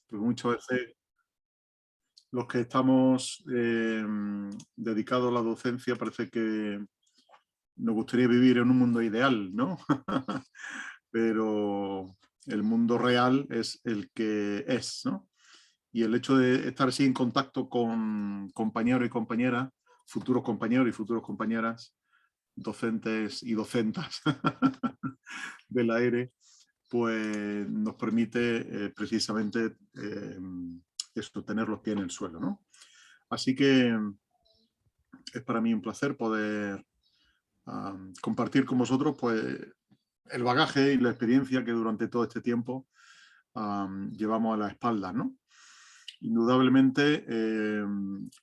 Porque muchas veces los que estamos dedicados a la docencia parece que nos gustaría vivir en un mundo ideal, ¿no? Pero el mundo real es el que es, ¿no? Y el hecho de estar así en contacto con compañeros y compañeras, futuros compañeros y futuras compañeras, docentes y docentas del aire, pues nos permite precisamente esto, tener los pies en el suelo, ¿no? Así que es para mí un placer poder compartir con vosotros pues, el bagaje y la experiencia que durante todo este tiempo llevamos a la espalda, ¿no? Indudablemente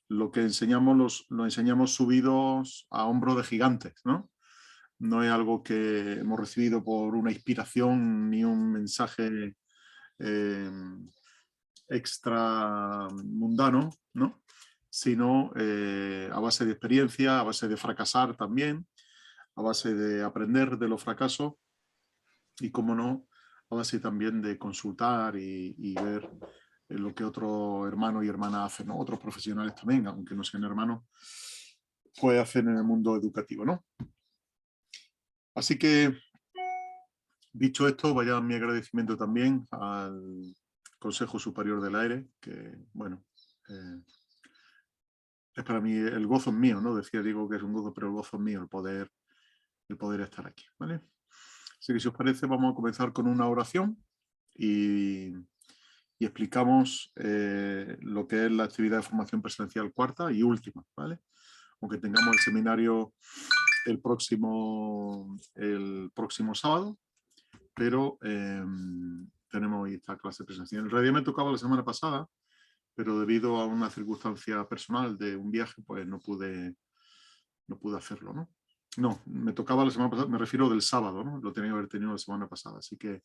lo que enseñamos lo enseñamos subidos a hombros de gigantes, ¿no? No es algo que hemos recibido por una inspiración ni un mensaje extra mundano, ¿no? Sino a base de experiencia, a base de fracasar también, a base de aprender de los fracasos y, como no, a base también de consultar y ver lo que otros hermanos y hermanas hacen, ¿no? Otros profesionales también, aunque no sean hermanos, pues hacen en el mundo educativo, ¿no? Así que, dicho esto, vaya mi agradecimiento también al Consejo Superior del Aire, que, bueno, es para mí, el gozo es mío, ¿no? Decía Diego que es un gozo, pero el gozo es mío, el poder estar aquí, ¿vale? Así que, si os parece, vamos a comenzar con una oración y explicamos lo que es la actividad de formación presencial cuarta y última, ¿vale? Aunque tengamos el seminario el próximo sábado, pero tenemos hoy esta clase presencial. En realidad me tocaba la semana pasada, pero debido a una circunstancia personal de un viaje, pues no pude hacerlo, ¿no? No, me tocaba la semana pasada, me refiero del sábado, ¿no? Lo tenía que haber tenido la semana pasada, así que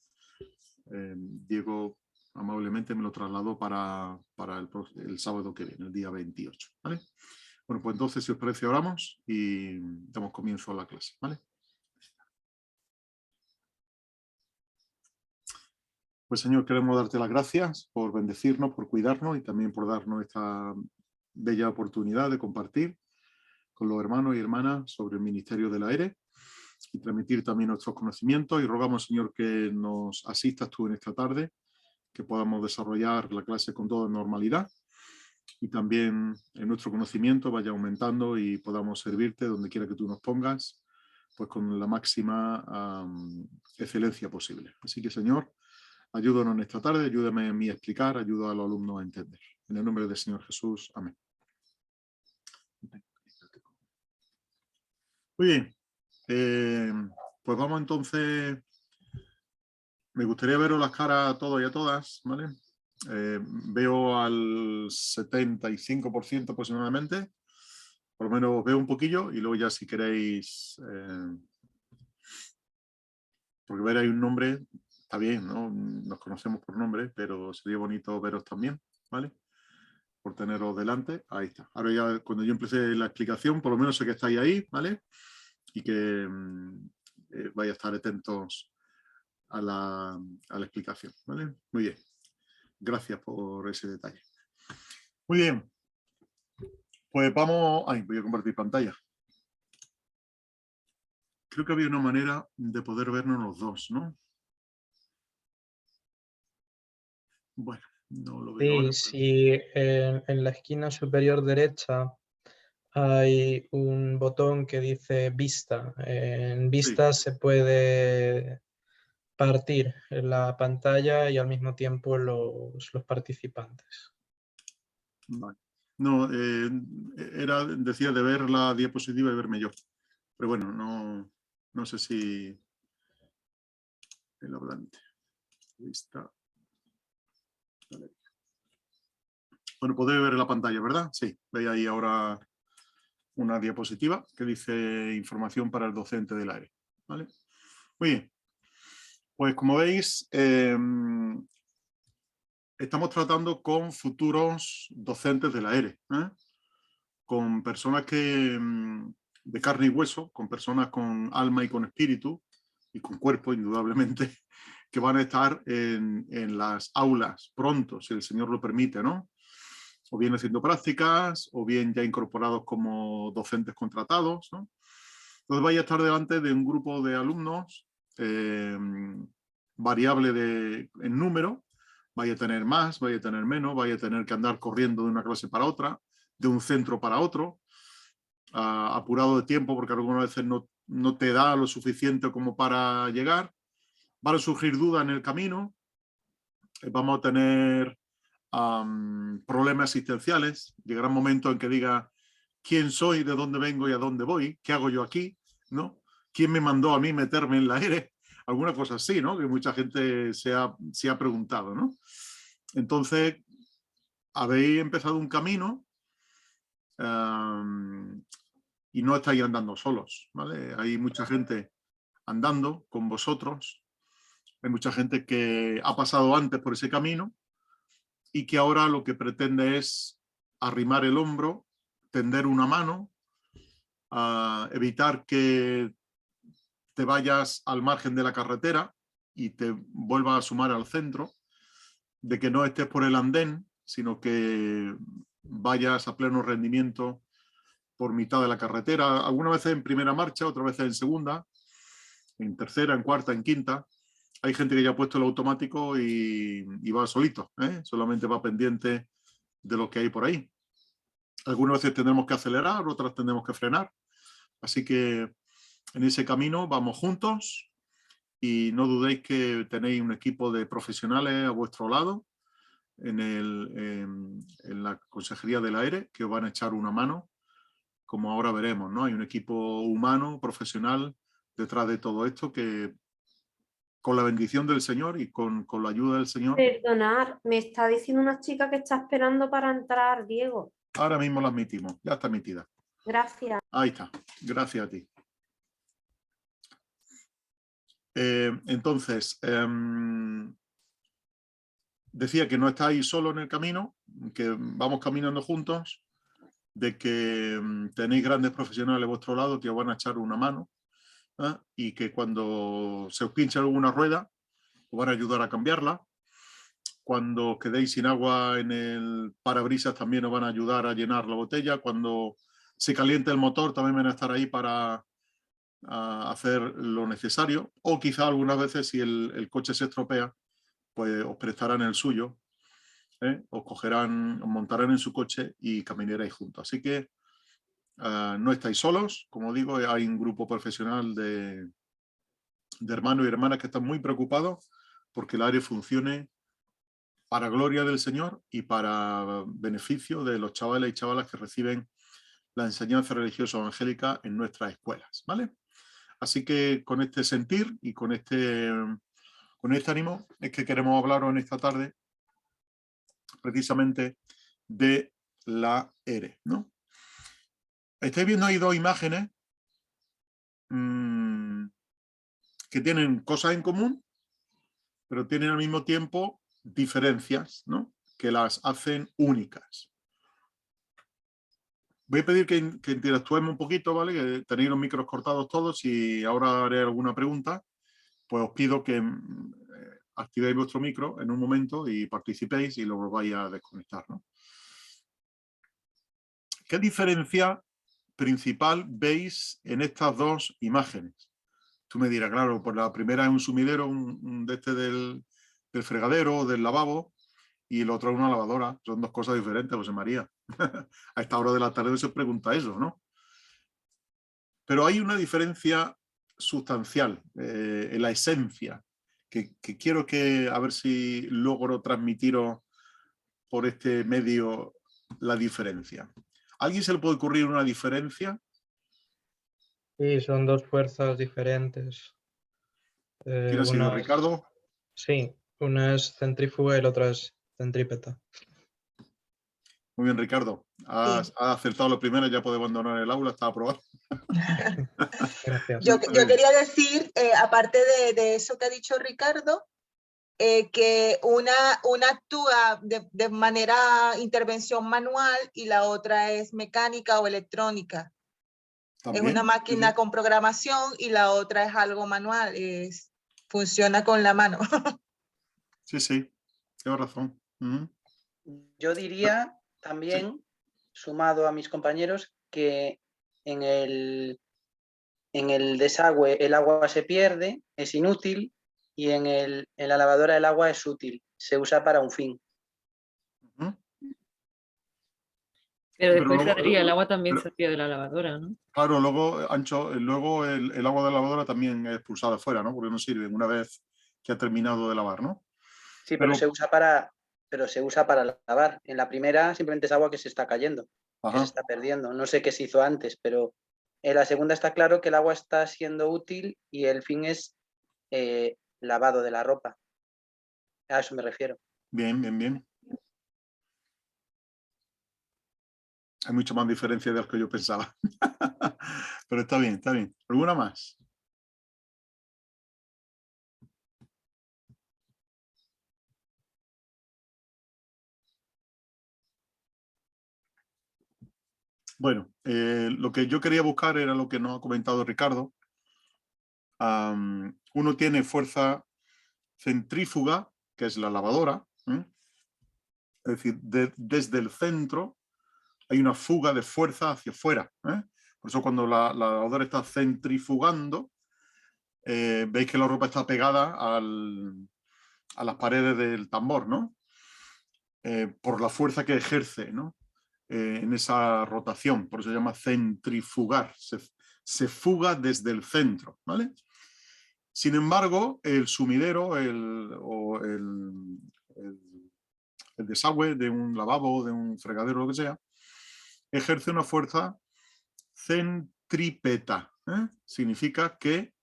Diego amablemente me lo trasladó para el sábado que viene, el día 28, ¿vale? Bueno, pues entonces, si os parece, oramos y damos comienzo a la clase, ¿vale? Pues, Señor, queremos darte las gracias por bendecirnos, por cuidarnos y también por darnos esta bella oportunidad de compartir con los hermanos y hermanas sobre el Ministerio del Aire y transmitir también nuestros conocimientos, y rogamos, Señor, que nos asistas tú en esta tarde, que podamos desarrollar la clase con toda normalidad y también en nuestro conocimiento vaya aumentando y podamos servirte donde quiera que tú nos pongas, pues con la máxima excelencia posible. Así que, Señor, ayúdanos en esta tarde, ayúdame a mí a explicar, ayuda a los alumnos a entender. En el nombre del Señor Jesús. Amén. Muy bien. Pues vamos entonces. Me gustaría veros las caras a todos y a todas, ¿vale? Veo al 75% aproximadamente. Por lo menos veo un poquillo, y luego ya, si queréis, porque ver ahí un nombre está bien, ¿no? Nos conocemos por nombre, pero sería bonito veros también, ¿vale? Por teneros delante. Ahí está. Ahora ya, cuando yo empecé la explicación, por lo menos sé que estáis ahí, ¿vale? Y que vais a estar atentos a la explicación, ¿vale? Muy bien. Gracias por ese detalle. Muy bien. Pues vamos... voy a compartir pantalla. Creo que había una manera de poder vernos los dos, ¿no? Bueno, no lo veo ahora. Sí, sí, en la esquina superior derecha hay un botón que dice vista. En vista Sí. se puede partir la pantalla y al mismo tiempo los participantes. Vale. No, decía de ver la diapositiva y verme yo. Pero bueno, no sé si el hablante. Vista. Vale. Bueno, podéis ver la pantalla, ¿verdad? Sí, veis ahí ahora una diapositiva que dice información para el docente del aire, ¿vale? Muy bien. Pues, como veis, estamos tratando con futuros docentes del aire, con personas que, de carne y hueso, con personas con alma y con espíritu, y con cuerpo, indudablemente, que van a estar en las aulas pronto, si el Señor lo permite, ¿no? O bien haciendo prácticas, o bien ya incorporados como docentes contratados, ¿no? Entonces vaya a estar delante de un grupo de alumnos variable en número, vaya a tener más, vaya a tener menos, vaya a tener que andar corriendo de una clase para otra, de un centro para otro, apurado de tiempo porque algunas veces no te da lo suficiente como para llegar. Van a surgir dudas en el camino, vamos a tener problemas existenciales, llegará un momento en que diga quién soy, de dónde vengo y a dónde voy, qué hago yo aquí, ¿no? ¿Quién me mandó a mí meterme en la ERE? Alguna cosa así, ¿no? Que mucha gente se ha preguntado, ¿no? Entonces, habéis empezado un camino y no estáis andando solos, ¿vale? Hay mucha gente andando con vosotros, hay mucha gente que ha pasado antes por ese camino y que ahora lo que pretende es arrimar el hombro, tender una mano, evitar que te vayas al margen de la carretera y te vuelvas a sumar al centro, de que no estés por el andén, sino que vayas a pleno rendimiento por mitad de la carretera, algunas veces en primera marcha, otras veces en segunda, en tercera, en cuarta, en quinta. Hay gente que ya ha puesto el automático y va solito, ¿eh? Solamente va pendiente de lo que hay por ahí. Algunas veces tendremos que acelerar, otras tendremos que frenar. Así que en ese camino vamos juntos y no dudéis que tenéis un equipo de profesionales a vuestro lado en la Consejería del Aire que os van a echar una mano, como ahora veremos, ¿no? Hay un equipo humano, profesional, detrás de todo esto que con la bendición del Señor y con la ayuda del Señor. Perdonar, me está diciendo una chica que está esperando para entrar, Diego. Ahora mismo la admitimos, ya está admitida. Gracias. Ahí está, gracias a ti. Entonces, decía que no estáis solo en el camino, que vamos caminando juntos, de que tenéis grandes profesionales a vuestro lado que os van a echar una mano, ¿eh? Y que cuando se os pinche alguna rueda os van a ayudar a cambiarla. Cuando quedéis sin agua en el parabrisas también os van a ayudar a llenar la botella. Cuando se caliente el motor también van a estar ahí para hacer lo necesario. O quizá algunas veces si el coche se estropea, pues os prestarán el suyo, os cogerán, os montarán en su coche y caminaréis juntos. Así que no estáis solos, como digo, hay un grupo profesional de hermanos y hermanas que están muy preocupados porque el aire funcione para gloria del Señor y para beneficio de los chavales y chavalas que reciben la enseñanza religiosa evangélica en nuestras escuelas, ¿vale? Así que con este sentir y con este ánimo es que queremos hablaros en esta tarde precisamente de la ERE, ¿no? Estáis viendo ahí dos imágenes que tienen cosas en común, pero tienen al mismo tiempo diferencias, ¿no? Que las hacen únicas. Voy a pedir que interactuemos un poquito, ¿vale? Que tenéis los micros cortados todos y ahora haré alguna pregunta. Pues os pido que activéis vuestro micro en un momento y participéis y luego vais a desconectar, ¿no? ¿Qué diferencia principal veis en estas dos imágenes? Tú me dirás, claro, pues la primera es un sumidero del fregadero, del lavabo, y el otro es una lavadora. Son dos cosas diferentes, José María. A esta hora de la tarde se os pregunta eso, ¿no? Pero hay una diferencia sustancial en la esencia, que quiero a ver si logro transmitiros por este medio la diferencia. ¿A alguien se le puede ocurrir una diferencia? Sí, son dos fuerzas diferentes. ¿Quién ha sido, Ricardo? Sí, una es centrífuga y la otra es centrípeta. Muy bien, Ricardo. Has acertado lo primero, ya puede abandonar el aula, está aprobado. Gracias. Yo quería decir, aparte de eso que ha dicho Ricardo, que una actúa de manera intervención manual y la otra es mecánica o electrónica. ¿También? Es una máquina con programación y la otra es algo manual, es funciona con la mano. Sí, sí, tienes razón. Ujú. Yo diría también, sumado a mis compañeros, que en el desagüe el agua se pierde, es inútil, y en la lavadora el agua es útil, se usa para un fin. Ujú. Pero después luego- saldría, el agua también pero- saldría de la lavadora, ¿no? Claro, luego, Ancho, luego el agua de la lavadora también es expulsada afuera, ¿no? Porque no sirve una vez que ha terminado de lavar, ¿no? Sí, pero Pero- se usa para lavar. En la primera simplemente es agua que se está cayendo, que Ajá. se está perdiendo. No sé qué se hizo antes, pero en la segunda está claro que el agua está siendo útil y el fin es lavado de la ropa. A eso me refiero. Bien, bien, bien. Hay mucha más diferencia de lo que yo pensaba. Pero está bien, está bien. ¿Alguna más? Bueno, lo que yo quería buscar era lo que nos ha comentado Ricardo. Uno tiene fuerza centrífuga, que es la lavadora. Es decir, desde el centro hay una fuga de fuerza hacia afuera. Por eso cuando la lavadora está centrifugando, veis que la ropa está pegada a las paredes del tambor, ¿no? Por la fuerza que ejerce, ¿no? En esa rotación, por eso se llama centrifugar, se fuga desde el centro, ¿vale? Sin embargo, el sumidero o el desagüe de un lavabo, de un fregadero, lo que sea, ejerce una fuerza centrípeta. Significa que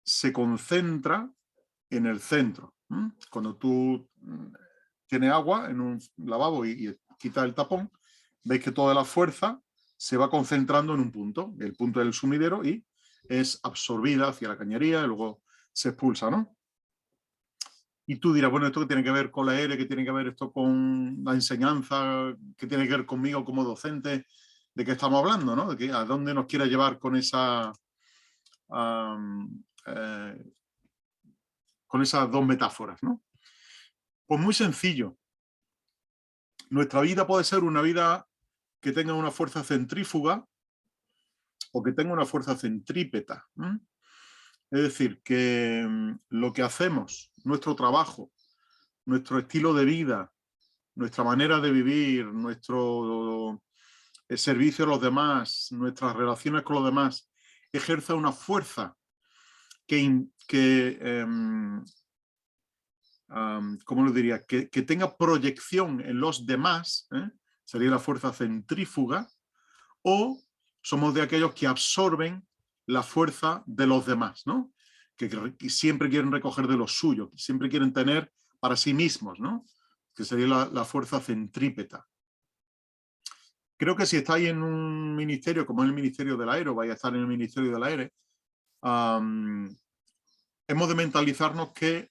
se concentra en el centro. Cuando tú tienes agua en un lavabo y quitas el tapón, veis que toda la fuerza se va concentrando en un punto, el punto del sumidero, y es absorbida hacia la cañería y luego se expulsa, ¿no? Y tú dirás, bueno, ¿esto qué tiene que ver con la ERE? ¿Qué tiene que ver esto con la enseñanza? ¿Qué tiene que ver conmigo como docente? ¿De qué estamos hablando, no? ¿A dónde nos quiere llevar con esa... con esas dos metáforas, ¿no? Pues muy sencillo. Nuestra vida puede ser una vida que tenga una fuerza centrífuga o que tenga una fuerza centrípeta. Es decir, que lo que hacemos, nuestro trabajo, nuestro estilo de vida, nuestra manera de vivir, nuestro servicio a los demás, nuestras relaciones con los demás, ejerza una fuerza ¿cómo lo diría? Que tenga proyección en los demás, sería la fuerza centrífuga, o somos de aquellos que absorben la fuerza de los demás, ¿no? Que siempre quieren recoger de lo suyo, que siempre quieren tener para sí mismos, ¿no? Que sería la fuerza centrípeta. Creo que si estáis en un ministerio como el Ministerio del Aire, o vais a estar en el Ministerio del Aire, hemos de mentalizarnos que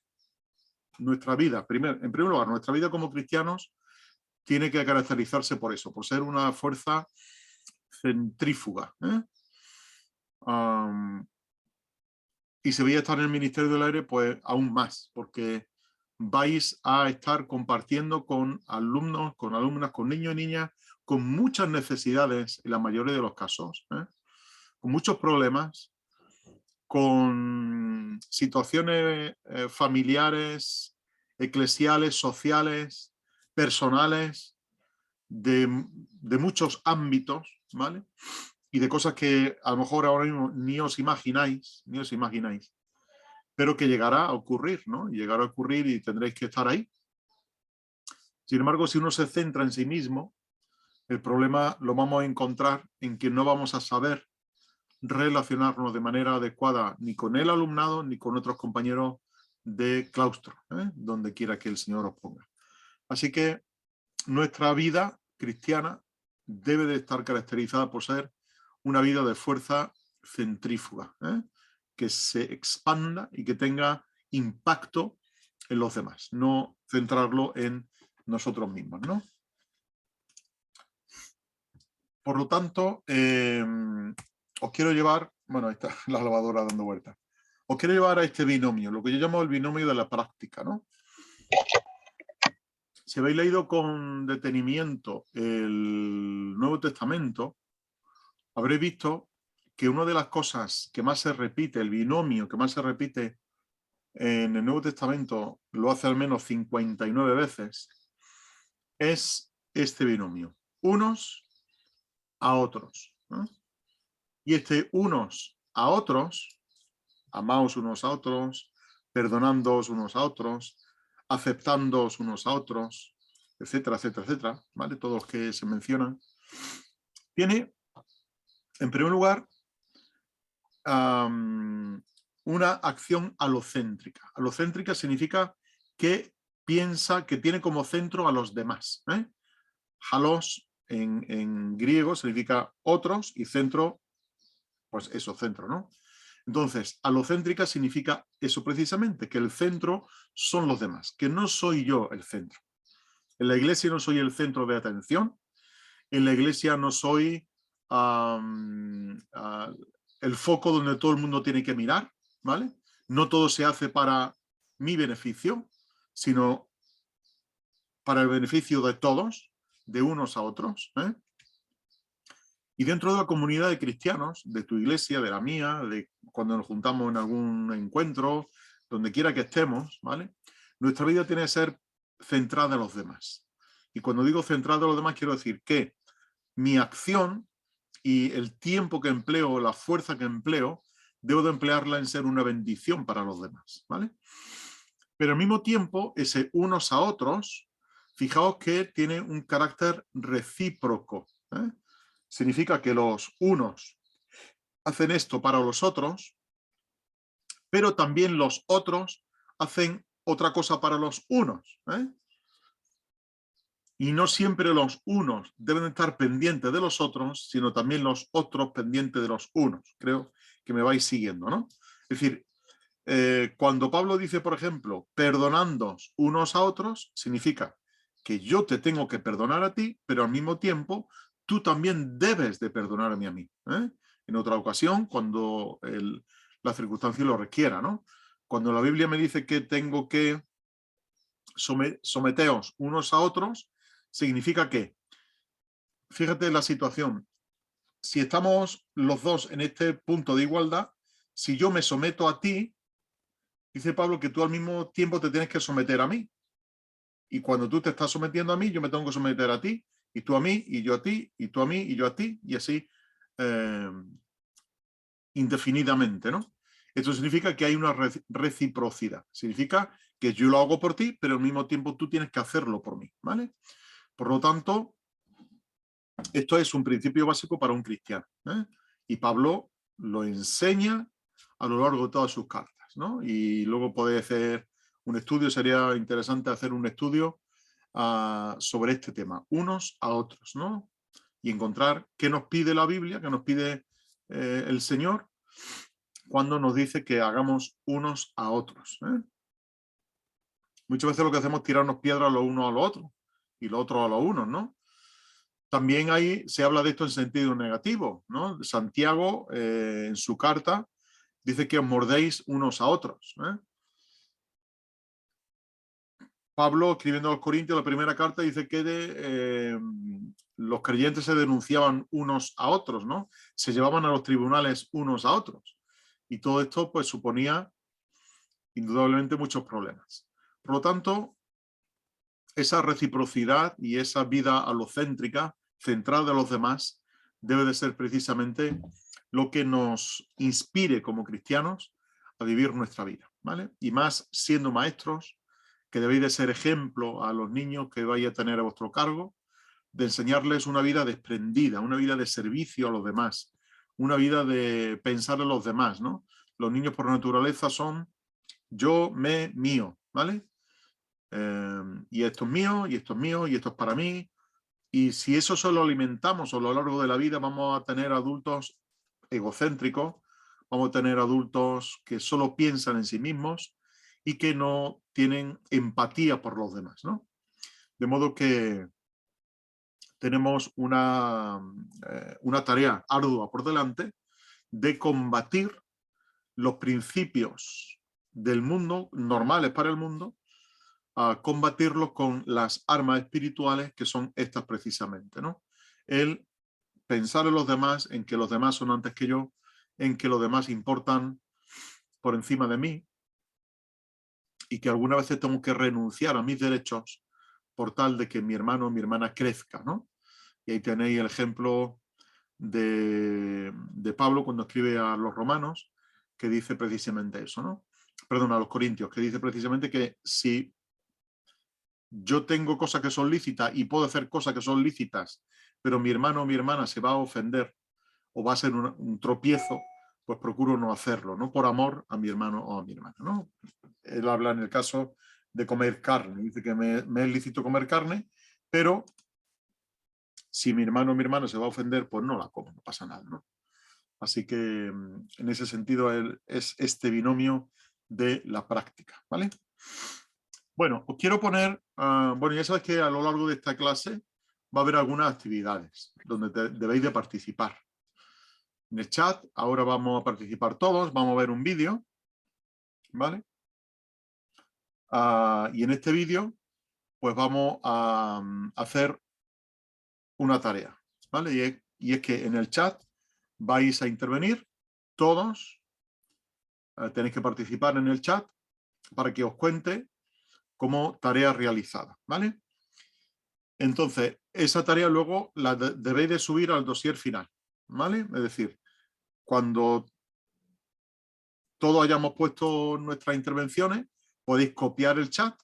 nuestra vida, en primer lugar, nuestra vida como cristianos tiene que caracterizarse por eso, por ser una fuerza centrífuga. Y si vais a estar en el Ministerio del Aire, pues aún más, porque vais a estar compartiendo con alumnos, con alumnas, con niños y niñas, con muchas necesidades, en la mayoría de los casos, con muchos problemas, con situaciones familiares, eclesiales, sociales, personales, de muchos ámbitos, ¿vale? Y de cosas que a lo mejor ahora mismo ni os imagináis, pero que llegará a ocurrir, ¿no? Llegará a ocurrir y tendréis que estar ahí. Sin embargo, si uno se centra en sí mismo, el problema lo vamos a encontrar en que no vamos a saber relacionarnos de manera adecuada ni con el alumnado ni con otros compañeros de claustro, donde quiera que el Señor os ponga. Así que nuestra vida cristiana debe de estar caracterizada por ser una vida de fuerza centrífuga, que se expanda y que tenga impacto en los demás, no centrarlo en nosotros mismos, ¿no? Por lo tanto, os quiero llevar, bueno, ahí está la lavadora dando vueltas. os quiero llevar a este binomio, lo que yo llamo el binomio de la práctica, ¿no? Si habéis leído con detenimiento el Nuevo Testamento, habréis visto que una de las cosas que más se repite, el binomio que más se repite en el Nuevo Testamento, lo hace al menos 59 veces, es este binomio, unos a otros, ¿no? Y este unos a otros, amaos unos a otros, perdonándoos unos a otros, aceptándoos unos a otros, etcétera, etcétera, etcétera, ¿vale? Todos los que se mencionan. Tiene, en primer lugar, una acción alocéntrica. Alocéntrica significa que piensa, que tiene como centro a los demás, ¿eh? Halos en griego significa otros y centro, pues eso, centro, ¿no? Entonces, alocéntrica significa eso precisamente, que el centro son los demás, que no soy yo el centro. En la iglesia no soy el centro de atención, en la iglesia no soy el foco donde todo el mundo tiene que mirar, ¿vale? No todo se hace para mi beneficio, sino para el beneficio de todos, de unos a otros, ¿eh? Y dentro de la comunidad de cristianos, de tu iglesia, de la mía, de cuando nos juntamos en algún encuentro, donde quiera que estemos, ¿vale? Nuestra vida tiene que ser centrada en los demás. Y cuando digo centrada en los demás, quiero decir que mi acción y el tiempo que empleo, la fuerza que empleo, debo de emplearla en ser una bendición para los demás, ¿vale? Pero al mismo tiempo, ese unos a otros, fijaos que tiene un carácter recíproco, ¿eh? Significa que los unos hacen esto para los otros, pero también los otros hacen otra cosa para los unos, ¿eh? Y no siempre los unos deben estar pendientes de los otros, sino también los otros pendientes de los unos. Creo que me vais siguiendo, ¿no? Es decir, cuando Pablo dice, por ejemplo, perdonándoos unos a otros, significa que yo te tengo que perdonar a ti, pero al mismo tiempo tú también debes de perdonarme a mí, ¿eh? En otra ocasión, cuando la circunstancia lo requiera, ¿no? Cuando la Biblia me dice que tengo que someteos unos a otros, significa que, fíjate la situación, si estamos los dos en este punto de igualdad, si yo me someto a ti, dice Pablo que tú al mismo tiempo te tienes que someter a mí. Y cuando tú te estás sometiendo a mí, yo me tengo que someter a ti, y tú a mí, y yo a ti, y tú a mí, y yo a ti, y así indefinidamente, ¿no? Esto significa que hay una reciprocidad. Significa que yo lo hago por ti, pero al mismo tiempo tú tienes que hacerlo por mí, ¿vale? Por lo tanto, esto es un principio básico para un cristiano, ¿eh? Y Pablo lo enseña a lo largo de todas sus cartas, ¿no? Y luego puede hacer un estudio, sería interesante hacer un estudio sobre este tema, unos a otros, ¿no? Y encontrar qué nos pide la Biblia, qué nos pide el Señor cuando nos dice que hagamos unos a otros, ¿eh? Muchas veces lo que hacemos es tirarnos piedras los unos a los otros y los otros a los unos, ¿no? También ahí se habla de esto en sentido negativo, ¿no? Santiago, en su carta, dice que os mordéis unos a otros, ¿eh? Pablo, escribiendo a los Corintios, la primera carta, dice que los creyentes se denunciaban unos a otros, ¿no? Se llevaban a los tribunales unos a otros. Y todo esto, pues, suponía indudablemente muchos problemas. Por lo tanto, esa reciprocidad y esa vida alocéntrica, centrada en los demás, debe de ser precisamente lo que nos inspire como cristianos a vivir nuestra vida, ¿vale? Y más siendo maestros, que debéis de ser ejemplo a los niños que vais a tener a vuestro cargo, de enseñarles una vida desprendida, una vida de servicio a los demás, una vida de pensar en los demás, ¿no? Los niños por naturaleza son yo, me, mío, ¿vale? Y esto es mío, y esto es mío, y esto es para mí. Y si eso solo alimentamos a lo largo de la vida, vamos a tener adultos egocéntricos, vamos a tener adultos que solo piensan en sí mismos y que no tienen empatía por los demás, ¿no? De modo que tenemos una tarea ardua por delante de combatir los principios del mundo, normales para el mundo, a combatirlos con las armas espirituales que son estas precisamente, ¿no? El pensar en los demás, en que los demás son antes que yo, en que los demás importan por encima de mí y que algunas veces tengo que renunciar a mis derechos por tal de que mi hermano o mi hermana crezca, ¿no? Y ahí tenéis el ejemplo de Pablo cuando escribe a los romanos, que dice precisamente eso, ¿no? Perdón, a los corintios, que dice precisamente que si yo tengo cosas que son lícitas y puedo hacer cosas que son lícitas, pero mi hermano o mi hermana se va a ofender o va a ser un tropiezo, pues procuro no hacerlo, ¿no? Por amor a mi hermano o a mi hermana, ¿no? Él habla en el caso de comer carne, dice que me es lícito comer carne, pero si mi hermano o mi hermana se va a ofender, pues no la como, no pasa nada, ¿no? Así que en ese sentido es este binomio de la práctica, ¿vale? Bueno, os quiero poner, bueno, ya sabéis que a lo largo de esta clase va a haber algunas actividades donde debéis de participar. En el chat, ahora vamos a participar todos, vamos a ver un vídeo, ¿vale? Y en este vídeo, pues vamos a hacer una tarea, ¿vale? Y es que en el chat vais a intervenir todos, tenéis que participar en el chat para que os cuente como tarea realizada, ¿vale? Entonces, esa tarea luego la debéis de subir al dossier final, ¿vale? Es decir, cuando todos hayamos puesto nuestras intervenciones, podéis copiar el chat,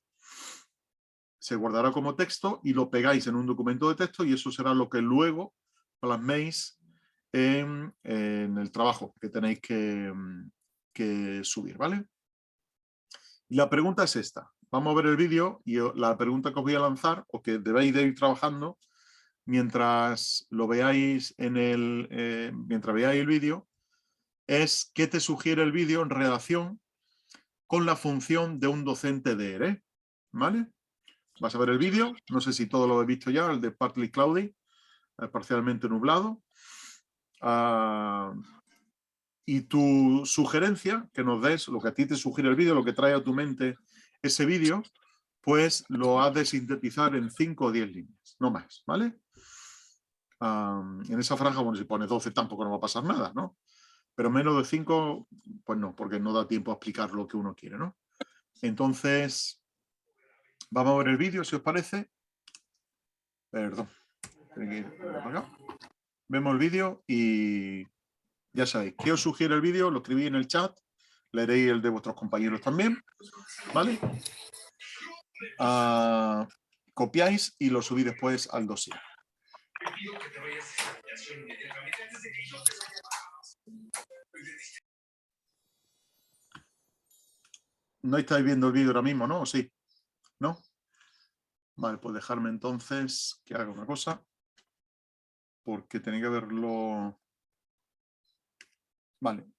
se guardará como texto y lo pegáis en un documento de texto y eso será lo que luego plasméis en el trabajo que tenéis que subir, ¿vale? Y la pregunta es esta. Vamos a ver el vídeo y la pregunta que os voy a lanzar, o que debéis de ir trabajando mientras lo veáis mientras veáis el vídeo, es ¿qué te sugiere el vídeo en relación con la función de un docente de ERE? ¿Vale? Vas a ver el vídeo, no sé si todo lo he visto ya, el de Partly Cloudy, parcialmente nublado. Y tu sugerencia, que nos des, lo que a ti te sugiere el vídeo, lo que trae a tu mente ese vídeo, pues lo has de sintetizar en 5 o 10 líneas, no más, ¿vale? En esa franja, bueno, si pones 12 tampoco no va a pasar nada, ¿no? Pero menos de 5, pues no, porque no da tiempo a explicar lo que uno quiere, ¿no? Entonces, vamos a ver el vídeo, si os parece. Perdón. Vemos el vídeo y ya sabéis, ¿qué os sugiere el vídeo? Lo escribí en el chat, leeréis el de vuestros compañeros también, ¿vale? Copiáis y lo subís después al dossier. No estáis viendo el vídeo ahora mismo, ¿no? ¿O sí? ¿No? Vale, pues dejarme entonces que haga una cosa, porque tenía que verlo. Vale.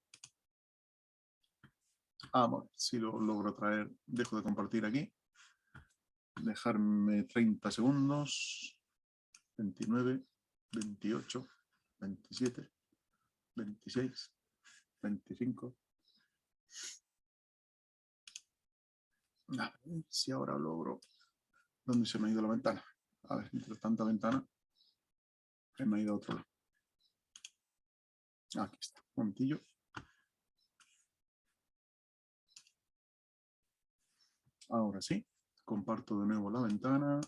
Bueno, si lo logro traer, dejo de compartir aquí. Dejarme 30 segundos. 29, 28, 27, 26, 25. A ver si ahora logro. ¿Dónde se me ha ido la ventana? A ver, entre tanta ventana, se me ha ido a otro lado. Aquí está, un momentillo. Ahora sí, comparto de nuevo la ventana.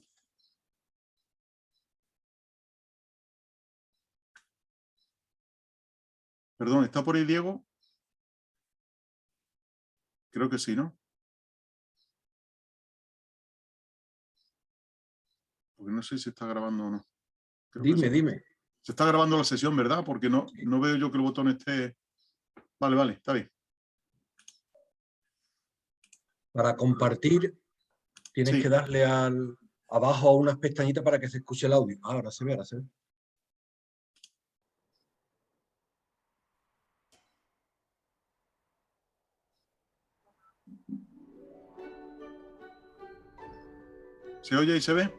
Perdón, ¿está por ahí Diego? Creo que sí, ¿no? Porque no sé si está grabando o no. Creo que sí. Dime. Se está grabando la sesión, ¿verdad? Porque no veo yo que el botón esté... Vale, está bien. Para compartir tienes Sí. que darle abajo a unas pestañitas para que se escuche el audio. Ahora se ve. ¿Se oye y se ve?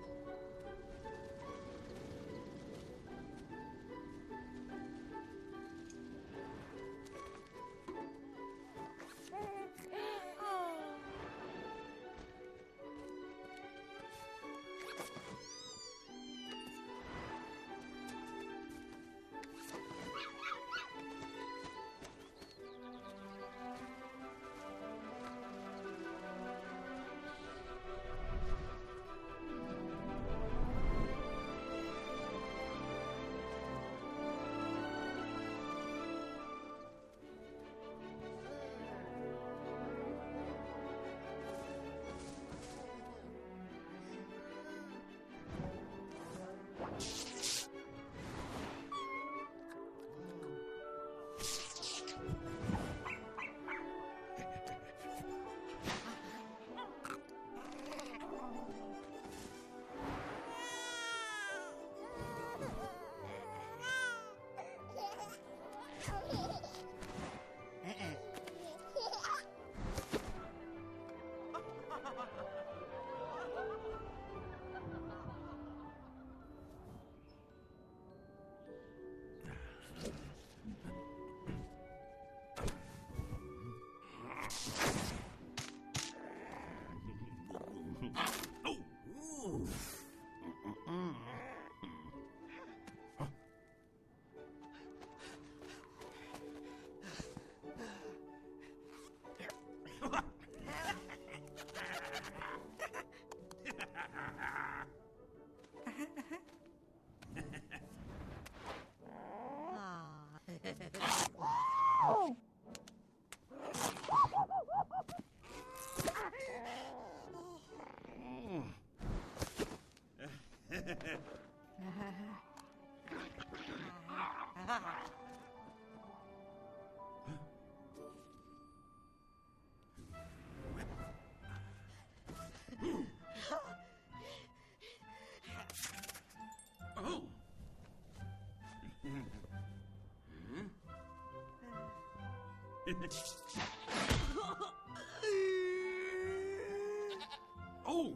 Oh!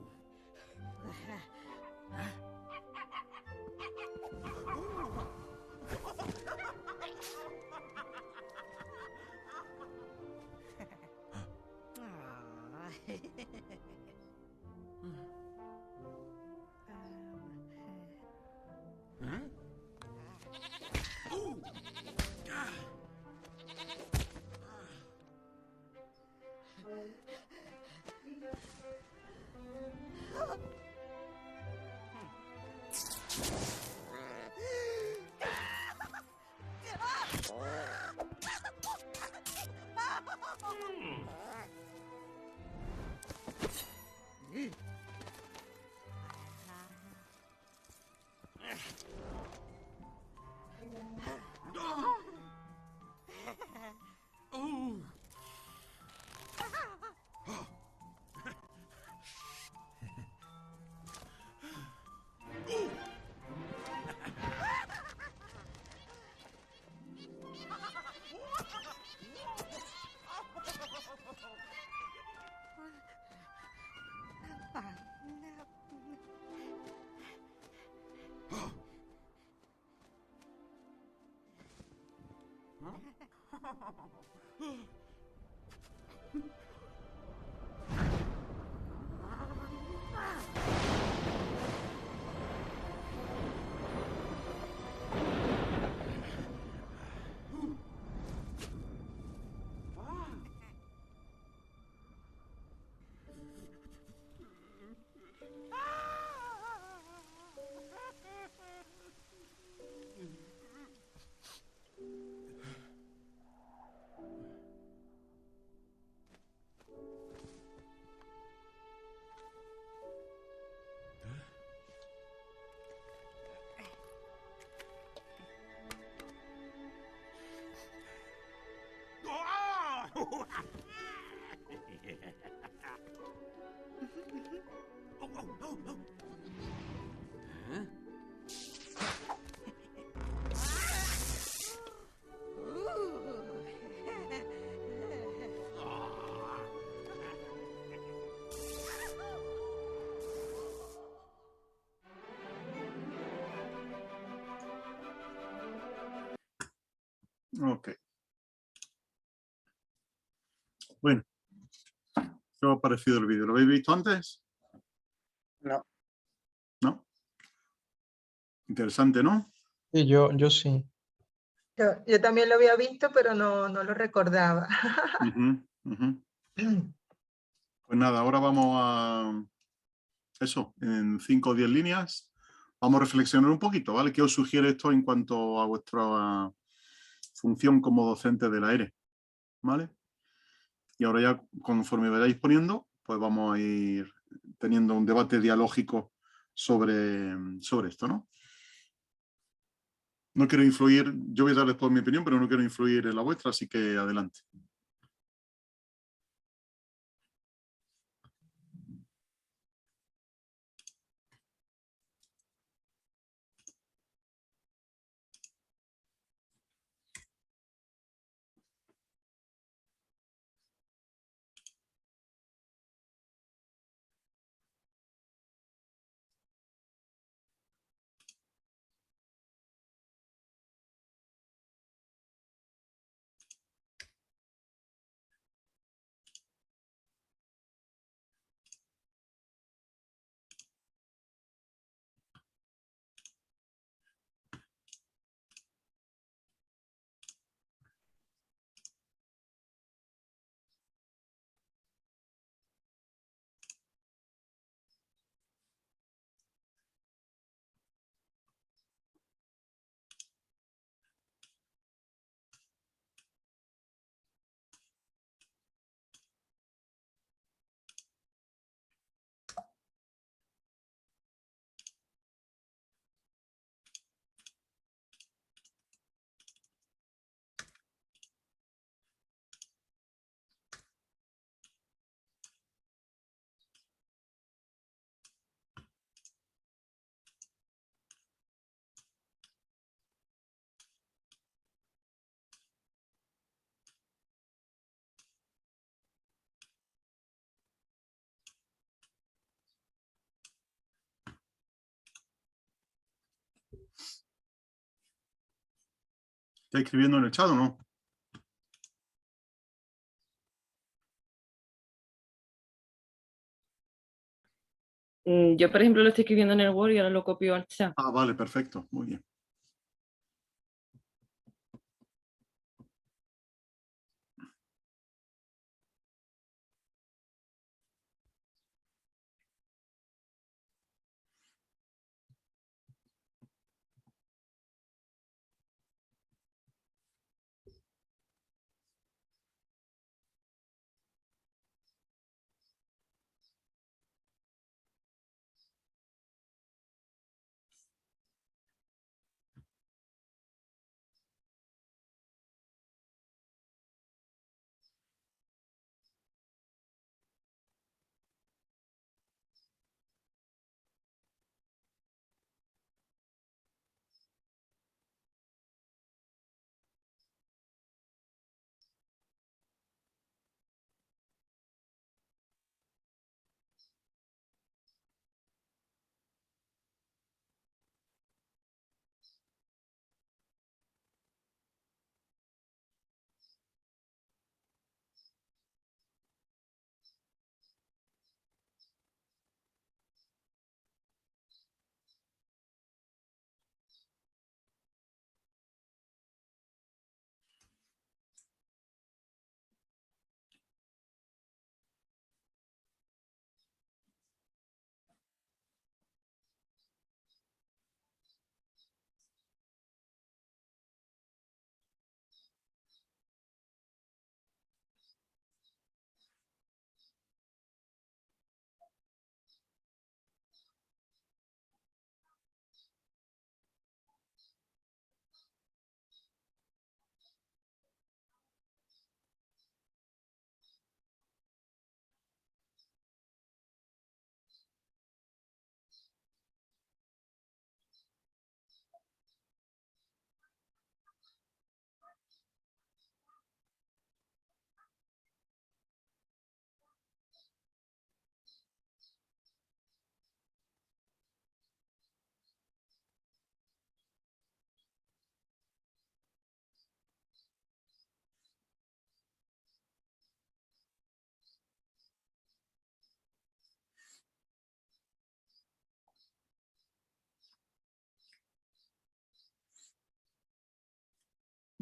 Ok. Bueno, ¿qué os ha parecido el vídeo? ¿Lo habéis visto antes? No. ¿No? Interesante, ¿no? Sí, yo sí. Yo también lo había visto, pero no lo recordaba. Ujú, ujú. Pues nada, ahora vamos a eso, en 5 o 10 líneas. Vamos a reflexionar un poquito, ¿vale? ¿Qué os sugiere esto en cuanto a vuestra función como docente de la ERE? ¿Vale? Y ahora ya, conforme vayáis poniendo, pues vamos a ir teniendo un debate dialógico sobre esto, ¿no? No quiero influir, yo voy a dar después mi opinión, pero no quiero influir en la vuestra, así que adelante. ¿Está escribiendo en el chat o no? Yo, por ejemplo, lo estoy escribiendo en el Word y ahora lo copio al chat. Ah, vale, perfecto. Muy bien.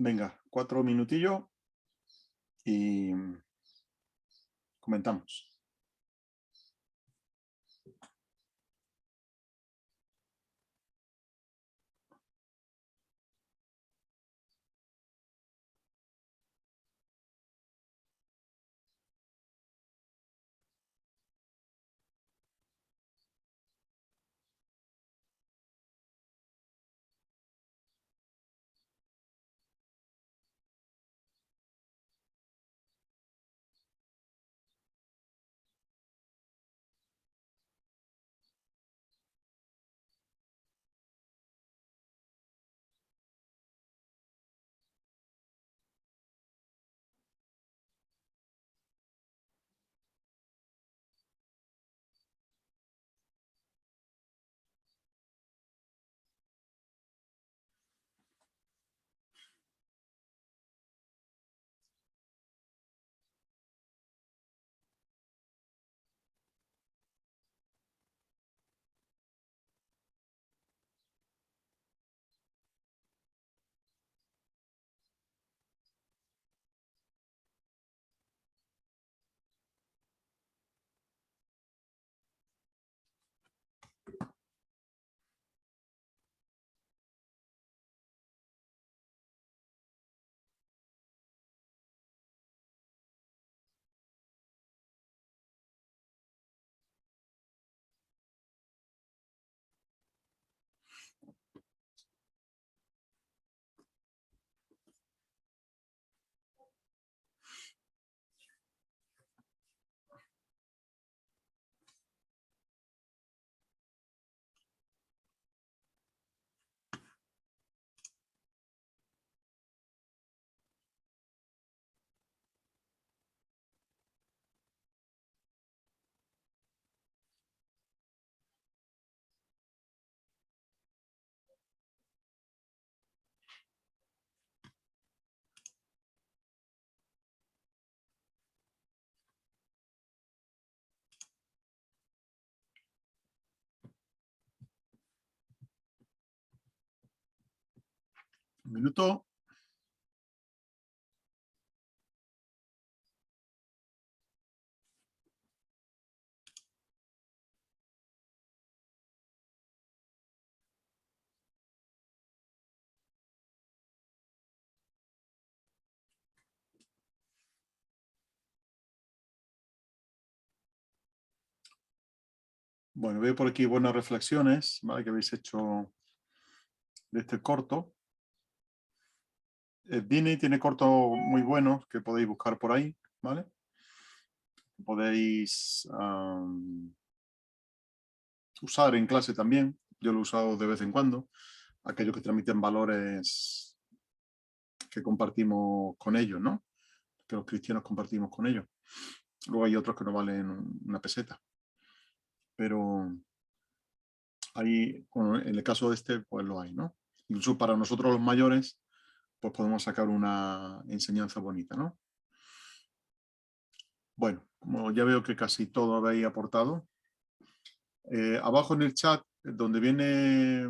Venga, 4 minutillos y comentamos. Un minuto. Bueno, veo por aquí buenas reflexiones, ¿vale? Que habéis hecho de este corto. Dini tiene cortos muy buenos que podéis buscar por ahí, ¿vale? Podéis usar en clase también. Yo lo he usado de vez en cuando. Aquellos que transmiten valores que compartimos con ellos, ¿no? Que los cristianos compartimos con ellos. Luego hay otros que no valen una peseta. Pero ahí, bueno, en el caso de este, pues lo hay, ¿no? Incluso para nosotros los mayores, pues podemos sacar una enseñanza bonita, ¿no? Bueno, como ya veo que casi todo habéis aportado, abajo en el chat, donde viene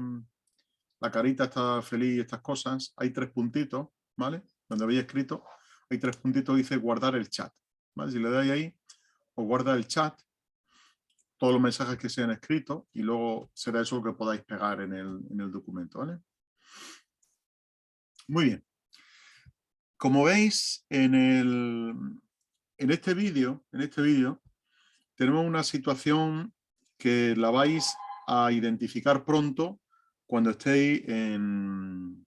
la carita está feliz y estas cosas, hay 3 puntitos, ¿vale? Donde habéis escrito, hay 3 puntitos que dice guardar el chat, ¿vale? Si le dais ahí, os guarda el chat, todos los mensajes que se han escrito, y luego será eso lo que podáis pegar en el documento, ¿vale? Muy bien. Como veis, en este vídeo tenemos una situación que la vais a identificar pronto cuando estéis en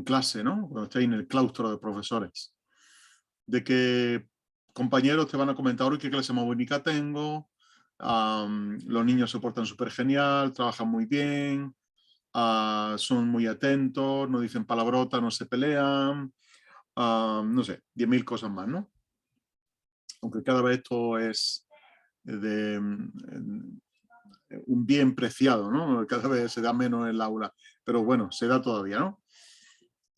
clase, ¿no? Cuando estéis en el claustro de profesores. De que compañeros te van a comentar, hoy qué clase más bonita tengo, los niños se portan súper genial, trabajan muy bien, son muy atentos, no dicen palabrotas, no se pelean, no sé, 10.000 cosas más, ¿no? Aunque cada vez esto es de un bien preciado, ¿no? Cada vez se da menos en el aula, pero bueno, se da todavía, ¿no?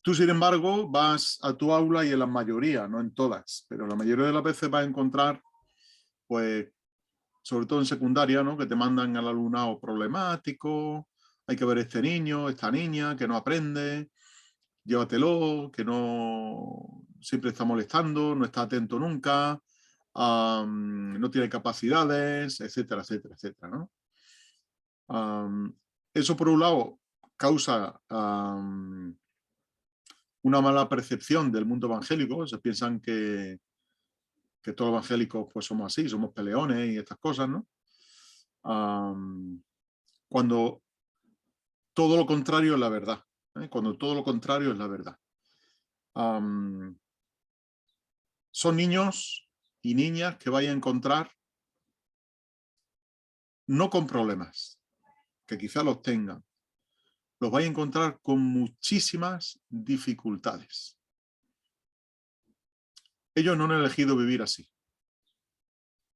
Tú, sin embargo, vas a tu aula y en la mayoría, no en todas, pero la mayoría de las veces vas a encontrar, pues, sobre todo en secundaria, ¿no? Que te mandan al alumnado problemático, hay que ver este niño, esta niña, que no aprende, llévatelo, que no siempre está molestando, no está atento nunca, no tiene capacidades, etcétera, etcétera, etcétera, ¿no? Eso, por un lado, causa una mala percepción del mundo evangélico. Se piensan que todos los evangélicos pues somos así, somos peleones y estas cosas, ¿no? Cuando todo lo contrario es la verdad, ¿eh? Cuando todo lo contrario es la verdad. Son niños y niñas que vais a encontrar no con problemas, que quizá los tengan, los vais a encontrar con muchísimas dificultades. Ellos no han elegido vivir así.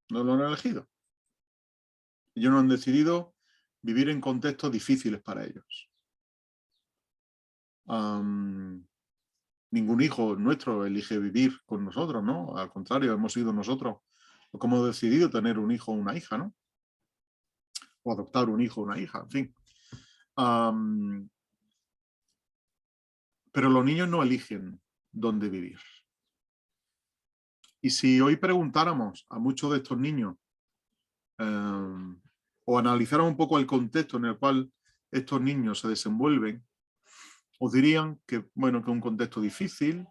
No lo han elegido. Ellos no han decidido vivir en contextos difíciles para ellos. Ningún hijo nuestro elige vivir con nosotros, ¿no? Al contrario, hemos sido nosotros los que hemos decidido tener un hijo o una hija, ¿no? O adoptar un hijo o una hija, en fin. Pero los niños no eligen dónde vivir. Y si hoy preguntáramos a muchos de estos niños o analizáramos un poco el contexto en el cual estos niños se desenvuelven, os dirían que, bueno, que es un contexto difícil,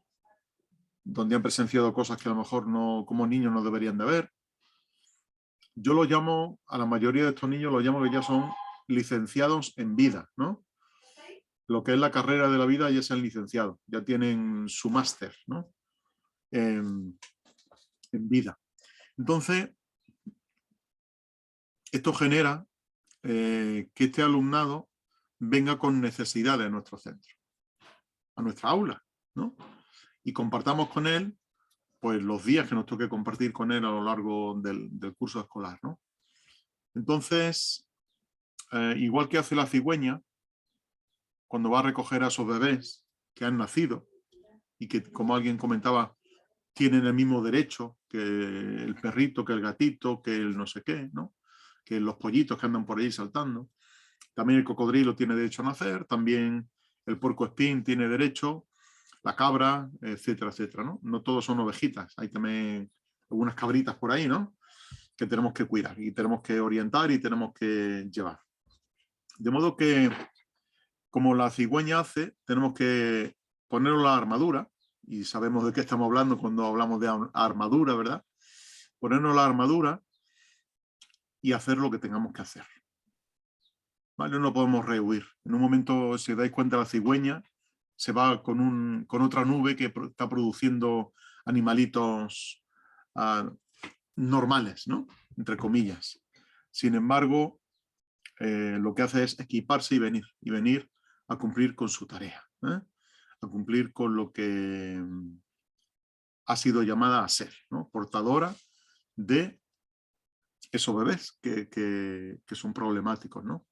donde han presenciado cosas que a lo mejor no, como niños no deberían de ver. Yo lo llamo, a la mayoría de estos niños los llamo que ya son licenciados en vida, ¿no? Lo que es la carrera de la vida ya son licenciados, ya tienen su máster, ¿no? En vida. Entonces, esto genera que este alumnado venga con necesidades a nuestro centro, a nuestra aula, ¿no? Y compartamos con él pues los días que nos toque compartir con él a lo largo del curso escolar, ¿no? Entonces, igual que hace la cigüeña, cuando va a recoger a esos bebés que han nacido y que, como alguien comentaba, tienen el mismo derecho que el perrito, que el gatito, que el no sé qué, ¿no? Que los pollitos que andan por ahí saltando. También el cocodrilo tiene derecho a nacer, también el puercoespín tiene derecho, la cabra, etcétera, etcétera, ¿no? No todos son ovejitas, hay también algunas cabritas por ahí, ¿no? Que tenemos que cuidar y tenemos que orientar y tenemos que llevar. De modo que, como la cigüeña hace, tenemos que ponerle la armadura, y sabemos de qué estamos hablando cuando hablamos de armadura, ¿verdad? Ponernos la armadura y hacer lo que tengamos que hacer. ¿Vale? No podemos rehuir. En un momento, si os dais cuenta, la cigüeña se va con otra nube que está produciendo animalitos normales, ¿no? Entre comillas. Sin embargo, lo que hace es equiparse y venir a cumplir con su tarea, ¿eh? A cumplir con lo que ha sido llamada a ser, ¿no? Portadora de esos bebés que son problemáticos, ¿no?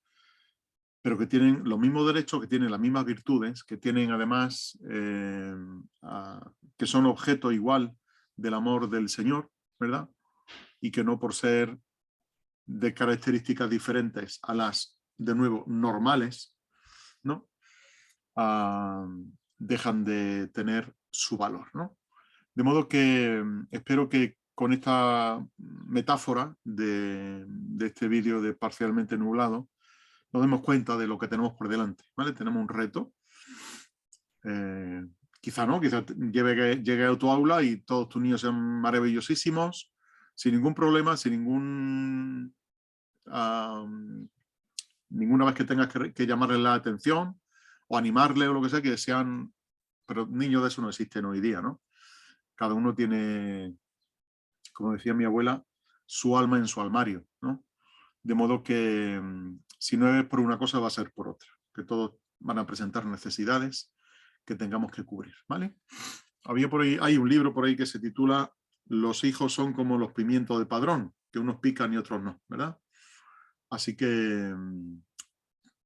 Pero que tienen los mismos derechos, que tienen las mismas virtudes, que tienen además, que son objeto igual del amor del Señor, ¿verdad? Y que no por ser de características diferentes a las, de nuevo, normales, ¿no? Dejan de tener su valor, ¿no? De modo que espero que con esta metáfora de este vídeo de Parcialmente Nublado nos demos cuenta de lo que tenemos por delante, ¿vale? Tenemos un reto. Quizá no, quizá llegue a tu aula y todos tus niños sean maravillosísimos, sin ningún problema, sin ninguna vez que tengas que llamarles la atención o animarles o lo que sea, que sean... Pero niños de eso no existen hoy día, ¿no? Cada uno tiene, como decía mi abuela, su alma en su armario, ¿no? De modo que si no es por una cosa va a ser por otra, que todos van a presentar necesidades que tengamos que cubrir, ¿vale? Hay un libro por ahí que se titula Los hijos son como los pimientos de Padrón, que unos pican y otros no, ¿verdad? Así que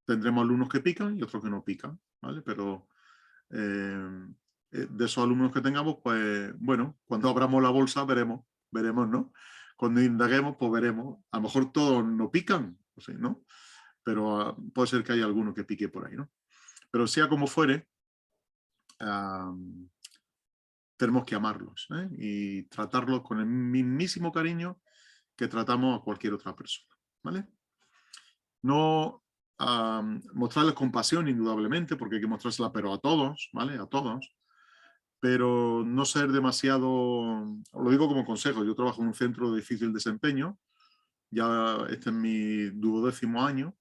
tendremos alumnos que pican y otros que no pican, ¿vale? Pero de esos alumnos que tengamos, pues bueno, cuando abramos la bolsa veremos, ¿no? Cuando indaguemos, pues veremos. A lo mejor todos no pican, ¿no? Pero puede ser que haya alguno que pique por ahí, ¿no? Pero sea como fuere, tenemos que amarlos, ¿eh? Y tratarlos con el mismísimo cariño que tratamos a cualquier otra persona, ¿vale? No mostrarles compasión, indudablemente, porque hay que mostrársela, pero a todos, ¿vale? A todos. Pero no ser demasiado, lo digo como consejo, yo trabajo en un centro de difícil desempeño, ya este es mi 12º año,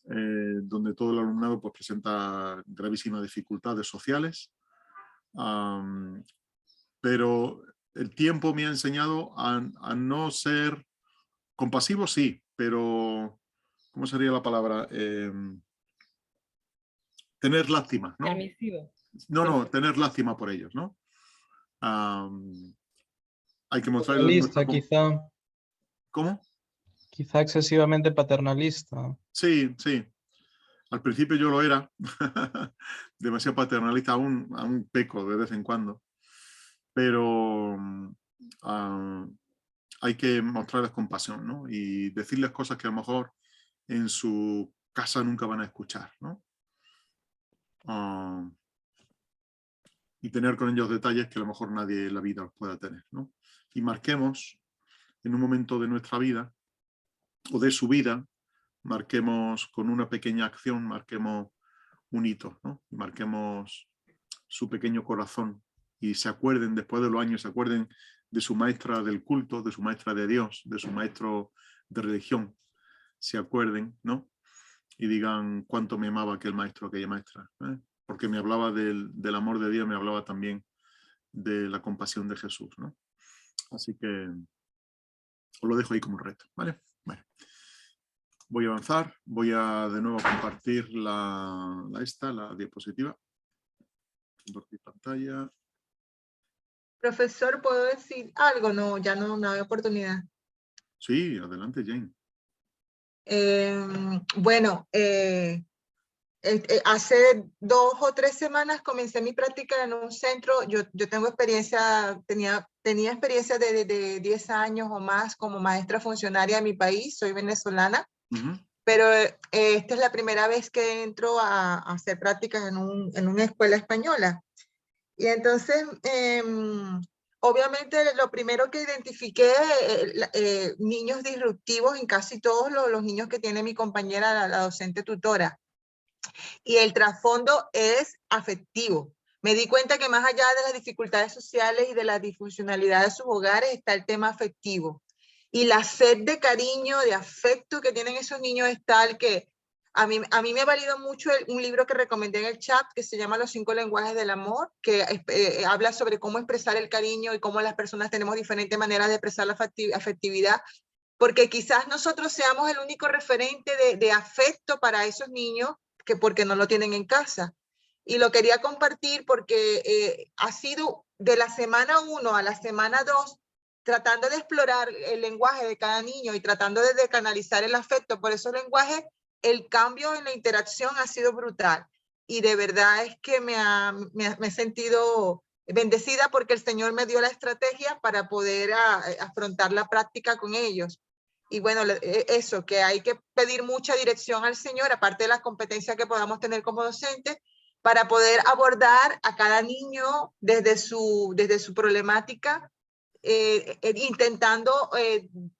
donde todo el alumnado pues, presenta gravísimas dificultades sociales, pero el tiempo me ha enseñado a no ser compasivo, sí, pero ¿cómo sería la palabra? Tener lástima, ¿no? Permisivo. No, tener lástima por ellos, ¿no? Hay que mostrarles Paternalista, quizá. ¿Cómo? Quizá excesivamente paternalista. Sí, sí. Al principio yo lo era, demasiado paternalista, aún peco de vez en cuando, pero hay que mostrarles compasión, ¿no? Y decirles cosas que a lo mejor en su casa nunca van a escuchar, ¿no? Y tener con ellos detalles que a lo mejor nadie en la vida los pueda tener, ¿no? Y marquemos en un momento de nuestra vida o de su vida, marquemos con una pequeña acción, marquemos un hito, ¿no? Y marquemos su pequeño corazón y se acuerden, después de los años, se acuerden de su maestra del culto, de su maestra de Dios, de su maestro de religión, se acuerden, ¿no? Y digan cuánto me amaba aquel maestro, aquella maestra, ¿eh? Porque me hablaba del amor de Dios, me hablaba también de la compasión de Jesús, ¿no? Así que os lo dejo ahí como un reto, ¿vale? Bueno, voy a avanzar, voy a de nuevo compartir la diapositiva. Compartir pantalla. Profesor, ¿puedo decir algo? No, ya no hay oportunidad. Sí, adelante, Jane. Bueno, hace 2 o 3 semanas comencé mi práctica en un centro. Yo tengo experiencia, tenía experiencia de 10 años o más como maestra funcionaria en mi país, soy venezolana. pero esta es la primera vez que entro a hacer prácticas en una escuela española. Y entonces, obviamente, lo primero que identifiqué, niños disruptivos en casi todos los niños que tiene mi compañera, la docente tutora. Y el trasfondo es afectivo. Me di cuenta que más allá de las dificultades sociales y de la disfuncionalidad de sus hogares está el tema afectivo. Y la sed de cariño, de afecto que tienen esos niños es tal que a mí me ha valido mucho un libro que recomendé en el chat que se llama Los 5 lenguajes del amor, que habla sobre cómo expresar el cariño y cómo las personas tenemos diferentes maneras de expresar la afectividad, porque quizás nosotros seamos el único referente de afecto para esos niños porque no lo tienen en casa. Y lo quería compartir porque ha sido de la semana 1 a la semana 2, tratando de explorar el lenguaje de cada niño y tratando de canalizar el afecto por esos lenguajes, el cambio en la interacción ha sido brutal. Y de verdad es que me he sentido bendecida porque el Señor me dio la estrategia para poder afrontar la práctica con ellos. Y bueno, eso, que hay que pedir mucha dirección al Señor, aparte de las competencias que podamos tener como docentes, para poder abordar a cada niño desde su problemática, intentando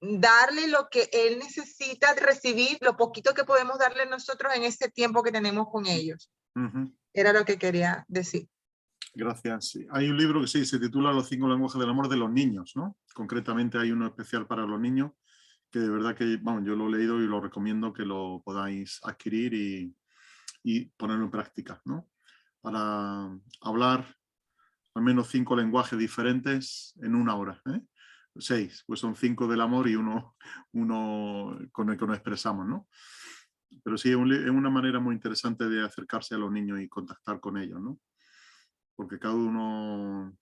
darle lo que él necesita recibir, lo poquito que podemos darle nosotros en ese tiempo que tenemos con ellos. Era lo que quería decir. Gracias. Sí. Hay un libro que sí, se titula Los 5 lenguajes del amor de los niños, ¿no? Concretamente hay uno especial para los niños, que de verdad que, bueno, yo lo he leído y lo recomiendo que lo podáis adquirir y ponerlo en práctica, ¿no? Para hablar al menos 5 lenguajes diferentes en 1 hora, ¿eh? 6, pues son 5 del amor y uno con el que nos expresamos, ¿no? Pero sí, es una manera muy interesante de acercarse a los niños y contactar con ellos, ¿no? Porque cada uno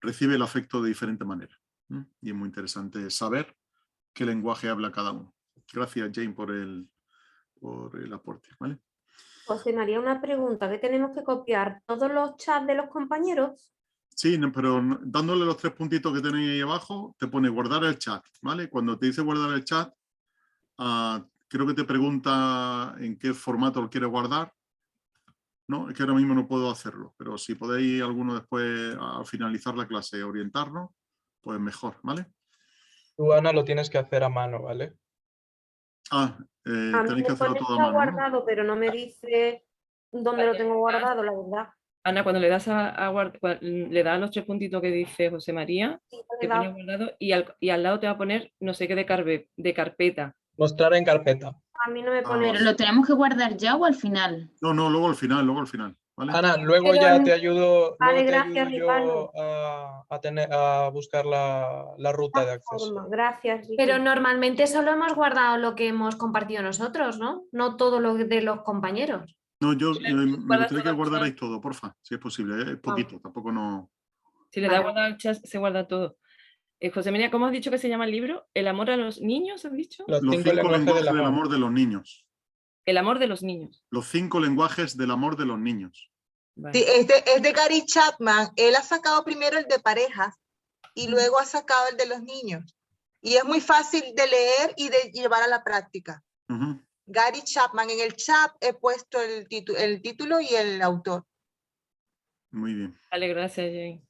recibe el afecto de diferente manera, ¿no? Y es muy interesante saber qué lenguaje habla cada uno. Gracias, Jane, por el aporte, ¿vale? José María, una pregunta, ¿qué tenemos que copiar? ¿Todos los chats de los compañeros? Sí, pero dándole los 3 puntitos que tenéis ahí abajo, te pone guardar el chat, ¿vale? Cuando te dice guardar el chat, creo que te pregunta en qué formato lo quieres guardar. No, es que ahora mismo no puedo hacerlo, pero si podéis alguno después, al finalizar la clase, orientarnos, pues mejor, ¿vale? Tú, Ana, lo tienes que hacer a mano, ¿vale? A mí Tenéis que me hacerlo pone todo a está mano, ¿no? guardado, pero no me dice dónde lo tengo guardado, la verdad. Ana, cuando le das le das a los 3 puntitos que dice José María, Sí, te pone guardado y al lado te va a poner no sé qué de carpeta. Mostrar en carpeta. a mí no me pone ¿Pero eso. lo tenemos que guardar ya o al final? No, luego al final, ¿vale? Ana, luego Pero ya en- te ayudo, Vale, luego te gracias, ayudo Ricardo. yo a buscar la ruta de acceso. Gracias, Ricky. Pero normalmente solo hemos guardado lo que hemos compartido nosotros, ¿no? No todo lo de los compañeros. No, yo me guardas gustaría que todo el guardarais chat. todo, porfa, si es posible, es poquito, tampoco no... Si le da Vale. guardar al chat, se guarda todo. José María, ¿cómo has dicho que se llama el libro? ¿El amor a los niños, has dicho? Los Los 5 5 lenguajes lenguajes del del amor. amor de los niños. El amor de los niños. Los 5 lenguajes del amor de los niños. Vale. Sí, es de Gary Chapman. Él ha sacado primero el de parejas y luego ha sacado el de los niños. Y es muy fácil de leer y de llevar a la práctica. Gary Chapman. En el chat he puesto el título y el autor. Muy bien, Vale, gracias, Jane.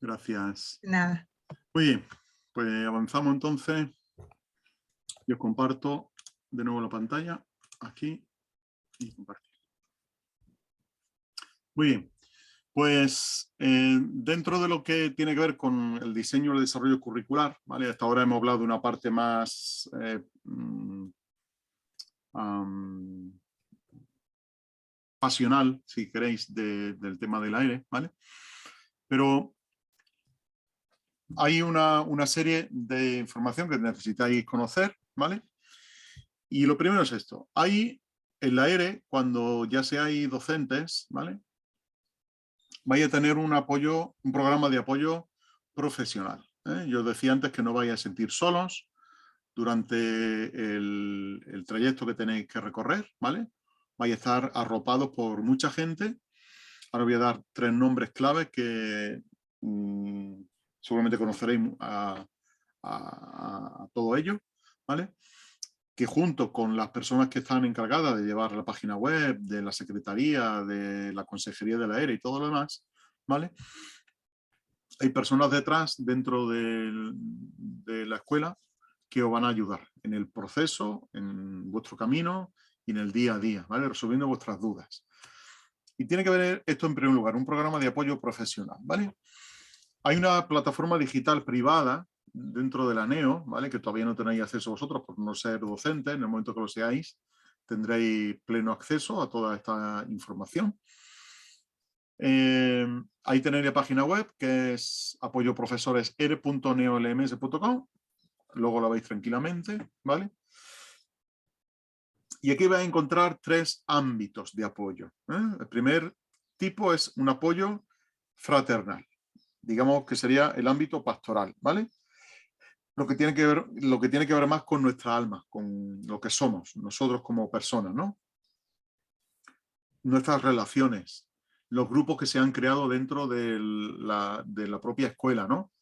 gracias. Nada. Muy bien, pues avanzamos entonces. Yo comparto de nuevo la pantalla aquí y compartir. Muy bien, pues dentro de lo que tiene que ver con el diseño y el desarrollo curricular, ¿vale? Hasta ahora hemos hablado de una parte más pasional, si queréis, del tema del aire, ¿vale? Pero hay una serie de información que necesitáis conocer, ¿vale? Y lo primero es esto. Hay en la ERE, cuando ya seáis docentes, ¿vale? Vais a tener un programa de apoyo profesional, ¿eh? Yo os decía antes que no vais a sentir solos durante el trayecto que tenéis que recorrer, ¿vale? Vais a estar arropados por mucha gente. Ahora voy a dar 3 nombres claves que seguramente conoceréis a todo ello, ¿vale? Que junto con las personas que están encargadas de llevar la página web, de la secretaría, de la consejería de la ERE y todo lo demás, ¿vale? Hay personas detrás dentro de la escuela que os van a ayudar en el proceso, en vuestro camino y en el día a día, ¿vale? Resolviendo vuestras dudas. Y tiene que ver esto en primer lugar, un programa de apoyo profesional, ¿vale? Hay una plataforma digital privada dentro de la NEO, ¿vale? Que todavía no tenéis acceso vosotros por no ser docentes. En el momento que lo seáis, tendréis pleno acceso a toda esta información. Ahí tenéis la página web, que es apoyoprofesoresr.neolms.com. Luego la veis tranquilamente, ¿vale? Y aquí vais a encontrar 3 ámbitos de apoyo, ¿eh? El primer tipo es un apoyo fraternal. Digamos que sería el ámbito pastoral, ¿vale? Lo que tiene que ver más con nuestra alma, con lo que somos, nosotros como personas, ¿no? Nuestras relaciones, los grupos que se han creado dentro de la propia escuela, ¿no?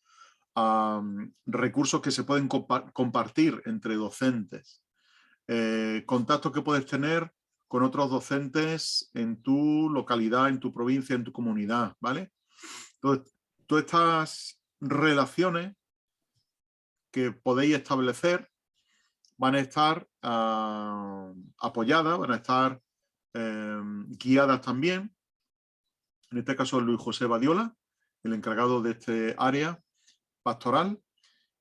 Recursos que se pueden compartir entre docentes, contactos que puedes tener con otros docentes en tu localidad, en tu provincia, en tu comunidad, ¿vale? Entonces, todas estas relaciones que podéis establecer van a estar apoyadas, van a estar guiadas también. En este caso, Luis José Badiola, el encargado de este área pastoral,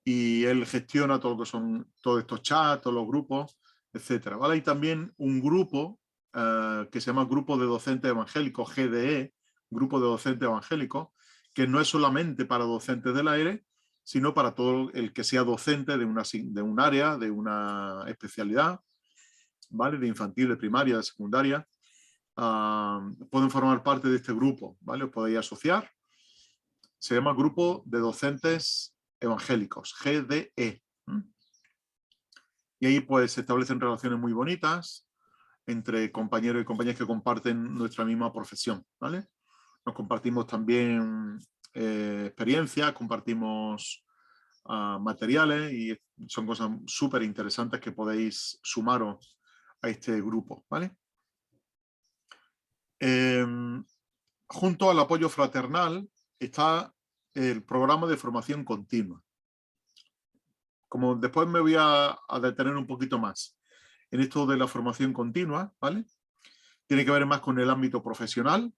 y él gestiona todo lo que son todos estos chats, todos los grupos, etcétera, ¿vale? Hay también un grupo que se llama Grupo de Docentes Evangélicos, GDE, Grupo de Docentes Evangélicos, que no es solamente para docentes del aire, sino para todo el que sea docente de un área, de una especialidad, ¿vale? De infantil, de primaria, de secundaria. Pueden formar parte de este grupo, ¿vale? Os podéis asociar. Se llama Grupo de Docentes Evangélicos, GDE. Y ahí pues se establecen relaciones muy bonitas entre compañeros y compañeras que comparten nuestra misma profesión, ¿vale? Nos compartimos también experiencias, compartimos materiales y son cosas súper interesantes que podéis sumaros a este grupo, ¿vale? Junto al apoyo fraternal está el programa de formación continua. Como después me voy a detener un poquito más en esto de la formación continua, ¿vale? Tiene que ver más con el ámbito profesional,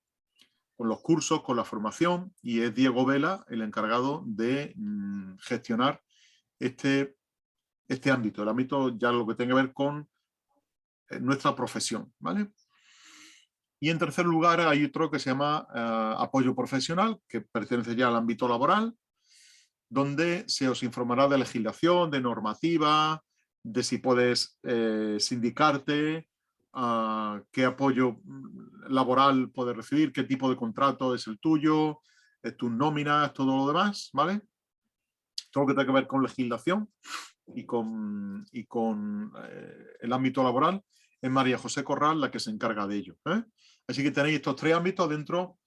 con los cursos, con la formación, y es Diego Vela el encargado de gestionar este ámbito, el ámbito ya lo que tiene que ver con nuestra profesión, ¿vale? Y en tercer lugar hay otro que se llama apoyo profesional, que pertenece ya al ámbito laboral, donde se os informará de legislación, de normativa, de si puedes sindicarte, qué apoyo laboral puedes recibir, qué tipo de contrato es el tuyo, tus nóminas, todo lo demás, ¿vale? Todo lo que tenga que ver con legislación y con el ámbito laboral, es María José Corral la que se encarga de ello, ¿eh? Así que tenéis estos 3 ámbitos dentro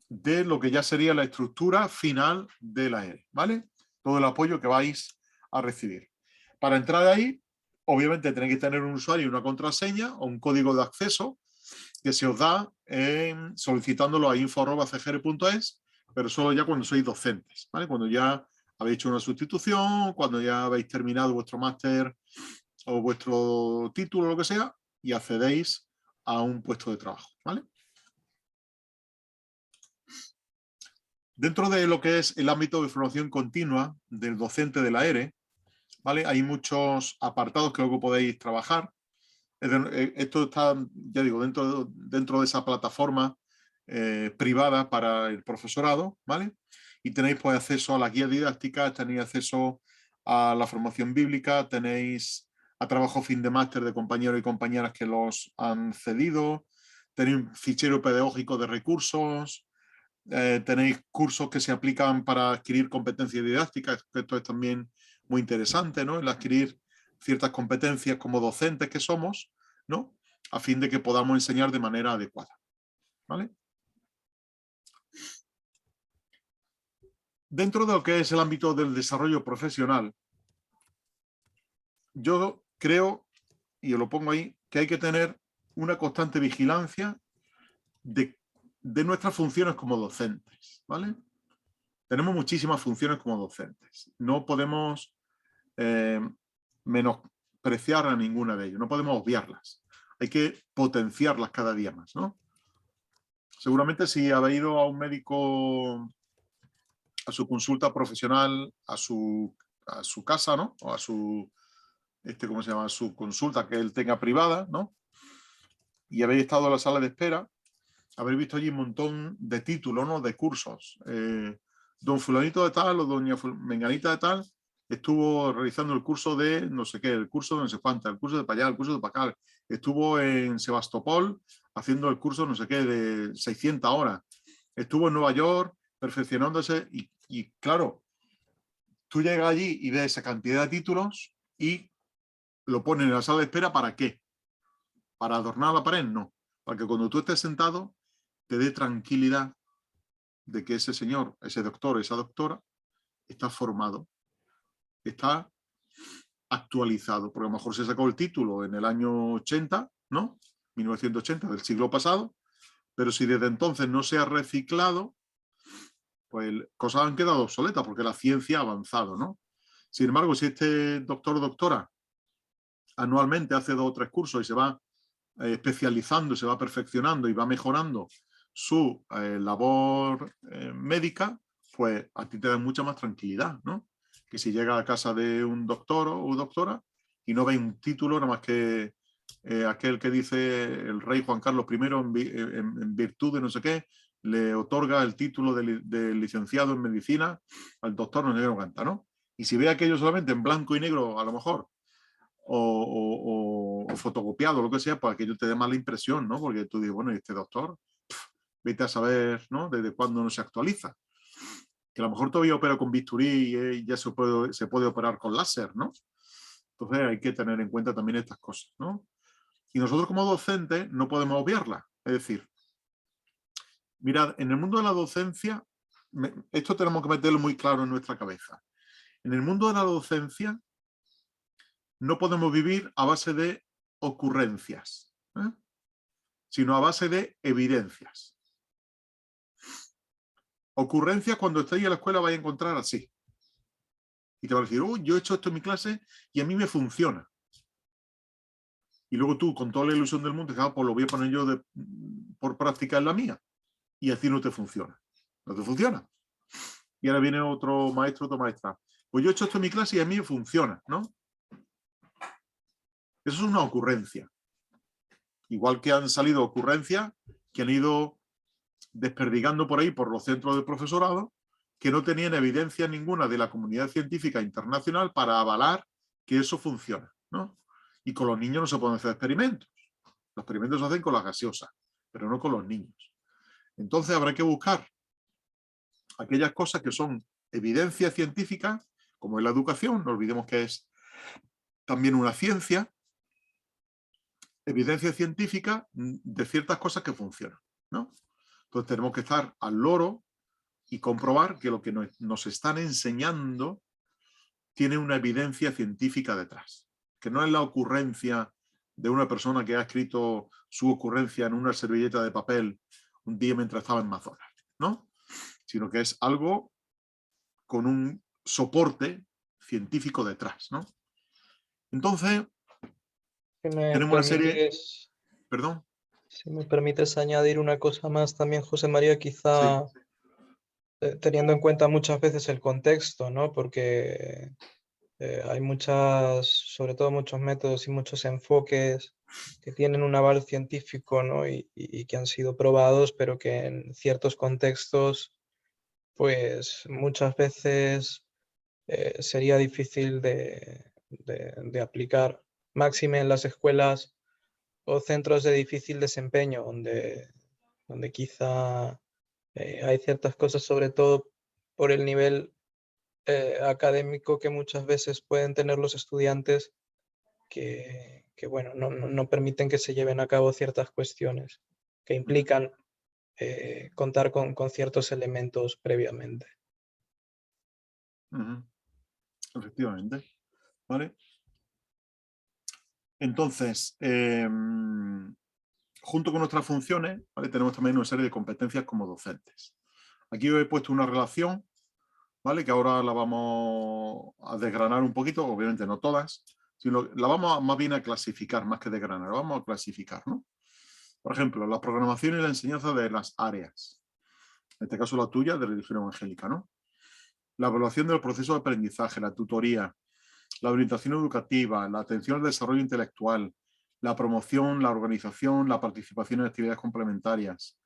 de lo que ya sería la estructura final de la ERE, ¿vale? Todo el apoyo que vais a recibir. Para entrar ahí, obviamente tenéis que tener un usuario y una contraseña o un código de acceso que se os da solicitándolo a info@cgr.es, pero solo ya cuando sois docentes, ¿vale? Cuando ya habéis hecho una sustitución, cuando ya habéis terminado vuestro máster o vuestro título, lo que sea, y accedéis a un puesto de trabajo, ¿vale? Dentro de lo que es el ámbito de formación continua del docente de la ERE, ¿vale? Hay muchos apartados que luego podéis trabajar. Esto está, ya digo, dentro de esa plataforma privada para el profesorado, ¿vale? Y tenéis pues acceso a la guía didáctica, tenéis acceso a la formación bíblica, tenéis a trabajo fin de máster de compañeros y compañeras que los han cedido, tenéis un fichero pedagógico de recursos, tenéis cursos que se aplican para adquirir competencias didácticas, que esto es también muy interesante, ¿no? El adquirir ciertas competencias como docentes que somos, ¿no? A fin de que podamos enseñar de manera adecuada, ¿vale? Dentro de lo que es el ámbito del desarrollo profesional, yo creo, y os lo pongo ahí, que hay que tener una constante vigilancia de nuestras funciones como docentes, ¿vale? Tenemos muchísimas funciones como docentes. No podemos menospreciar a ninguna de ellas, no podemos obviarlas. Hay que potenciarlas cada día más, ¿no? Seguramente si habéis ido a un médico a su consulta profesional, a su casa, ¿no? O a su, ¿cómo se llama? Su consulta que él tenga privada, ¿no? Y habéis estado en la sala de espera, habréis visto allí un montón de títulos, ¿no? De cursos. Don fulanito de tal o doña menganita de tal estuvo realizando el curso de no sé qué, el curso de no sé cuánta, el curso de para allá, el curso de para acá. Estuvo en Sebastopol haciendo el curso no sé qué de 600 horas. Estuvo en Nueva York perfeccionándose y claro, tú llegas allí y ves esa cantidad de títulos y lo ponen en la sala de espera, ¿para qué? ¿Para adornar la pared? No. Para que cuando tú estés sentado te dé tranquilidad de que ese señor, ese doctor, esa doctora está formado, está actualizado, porque a lo mejor se sacó el título en el año 80, ¿no? 1980 del siglo pasado, pero si desde entonces no se ha reciclado, pues cosas han quedado obsoletas porque la ciencia ha avanzado, ¿no? Sin embargo, si este doctor o doctora anualmente hace 2 o 3 cursos y se va especializando, se va perfeccionando y va mejorando su labor médica, pues a ti te da mucha más tranquilidad, ¿no? Que si llega a casa de un doctor o doctora y no ve un título, nada más que aquel que dice el rey Juan Carlos I en virtud de no sé qué, le otorga el título de licenciado en medicina al doctor no sé qué, no canta, ¿no? Y si ve aquello solamente en blanco y negro, a lo mejor, o fotocopiado, lo que sea, pues aquello te dé mala impresión, ¿no? Porque tú dices, bueno, ¿y este doctor? Vete a saber, ¿no? Desde cuándo no se actualiza. Que a lo mejor todavía opera con bisturí y ya se puede operar con láser, ¿no? Entonces hay que tener en cuenta también estas cosas, ¿no? Y nosotros como docentes no podemos obviarlas. Es decir, mirad, en el mundo de la docencia, esto tenemos que meterlo muy claro en nuestra cabeza. En el mundo de la docencia no podemos vivir a base de ocurrencias, sino a base de evidencias. Ocurrencias cuando estéis en la escuela vais a encontrar así. Y te va a decir, yo he hecho esto en mi clase y a mí me funciona. Y luego tú, con toda la ilusión del mundo, dices, pues lo voy a poner yo por práctica en la mía. Y así no te funciona. No te funciona. Y ahora viene otro maestro, otra maestra. Pues yo he hecho esto en mi clase y a mí me funciona, ¿no? Eso es una ocurrencia. Igual que han salido ocurrencias que han ido desperdigando por ahí por los centros de profesorado que no tenían evidencia ninguna de la comunidad científica internacional para avalar que eso funciona, ¿no? Y con los niños no se pueden hacer experimentos. Los experimentos se hacen con las gaseosas, pero no con los niños. Entonces habrá que buscar aquellas cosas que son evidencia científica, como es la educación, no olvidemos que es también una ciencia, evidencia científica de ciertas cosas que funcionan, ¿no? Entonces tenemos que estar al loro y comprobar que lo que nos están enseñando tiene una evidencia científica detrás, que no es la ocurrencia de una persona que ha escrito su ocurrencia en una servilleta de papel un día mientras estaba en McDonald's, ¿no? Sino que es algo con un soporte científico detrás, ¿no? Entonces, tenemos una serie... Perdón. Si me permites añadir una cosa más también, José María, quizá teniendo en cuenta muchas veces el contexto, ¿no? Porque hay sobre todo muchos métodos y muchos enfoques que tienen un aval científico, ¿no? Y que han sido probados, pero que en ciertos contextos, pues muchas veces sería difícil de aplicar, máxime en las escuelas o centros de difícil desempeño, donde quizá hay ciertas cosas, sobre todo por el nivel académico que muchas veces pueden tener los estudiantes, que bueno, no permiten que se lleven a cabo ciertas cuestiones que implican contar con ciertos elementos previamente. Efectivamente. ¿Vale? Entonces, junto con nuestras funciones, ¿vale? Tenemos también una serie de competencias como docentes. Aquí os he puesto una relación, ¿vale? Que ahora la vamos a desgranar un poquito, obviamente no todas, sino la vamos más bien a clasificar, más que desgranar, la vamos a clasificar, ¿no? Por ejemplo, la programación y la enseñanza de las áreas. En este caso la tuya, de religión evangélica, ¿no? La evaluación del proceso de aprendizaje, la tutoría, la orientación educativa, la atención al desarrollo intelectual, la promoción, la organización, la participación en actividades complementarias,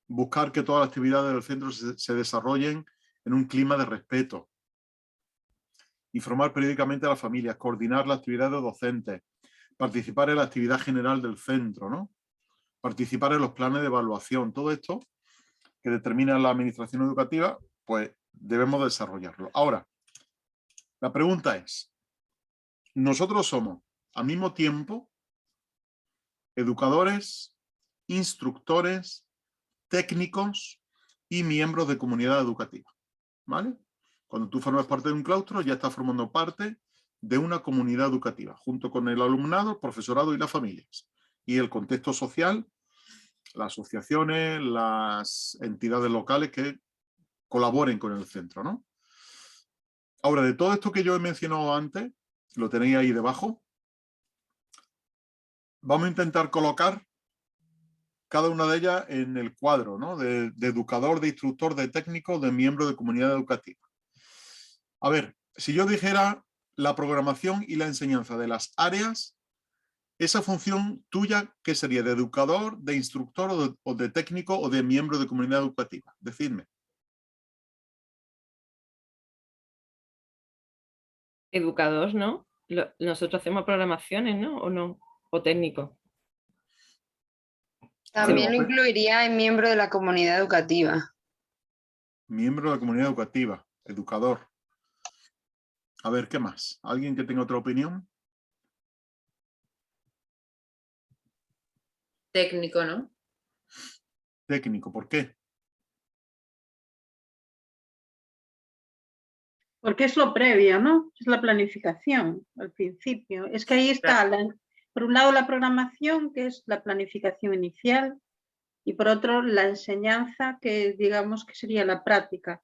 buscar que todas las actividades del centro se desarrollen en un clima de respeto, informar periódicamente a las familias, coordinar las actividades docentes, participar en la actividad general del centro, ¿no? Participar en los planes de evaluación, todo esto que determina la administración educativa, pues debemos desarrollarlo. Ahora, la pregunta es, nosotros somos al mismo tiempo educadores, instructores, técnicos y miembros de comunidad educativa, ¿vale? Cuando tú formas parte de un claustro ya estás formando parte de una comunidad educativa, junto con el alumnado, el profesorado y las familias. Y el contexto social, las asociaciones, las entidades locales que colaboren con el centro, ¿no? Ahora, de todo esto que yo he mencionado antes, lo tenéis ahí debajo, vamos a intentar colocar cada una de ellas en el cuadro, ¿no? De educador, de instructor, de técnico, de miembro de comunidad educativa. A ver, si yo dijera la programación y la enseñanza de las áreas, esa función tuya, ¿qué sería? ¿De educador, de instructor o de técnico o de miembro de comunidad educativa? Decidme. Educador, ¿no? Nosotros hacemos programaciones, ¿no? ¿O no? ¿O técnico? También lo incluiría en miembro de la comunidad educativa. Miembro de la comunidad educativa, educador. A ver, ¿qué más? ¿Alguien que tenga otra opinión? Técnico, ¿no? Técnico, ¿por qué? Porque es lo previo, ¿no? Es la planificación, al principio. Es que ahí está, por un lado la programación, que es la planificación inicial, y por otro la enseñanza, que digamos que sería la práctica,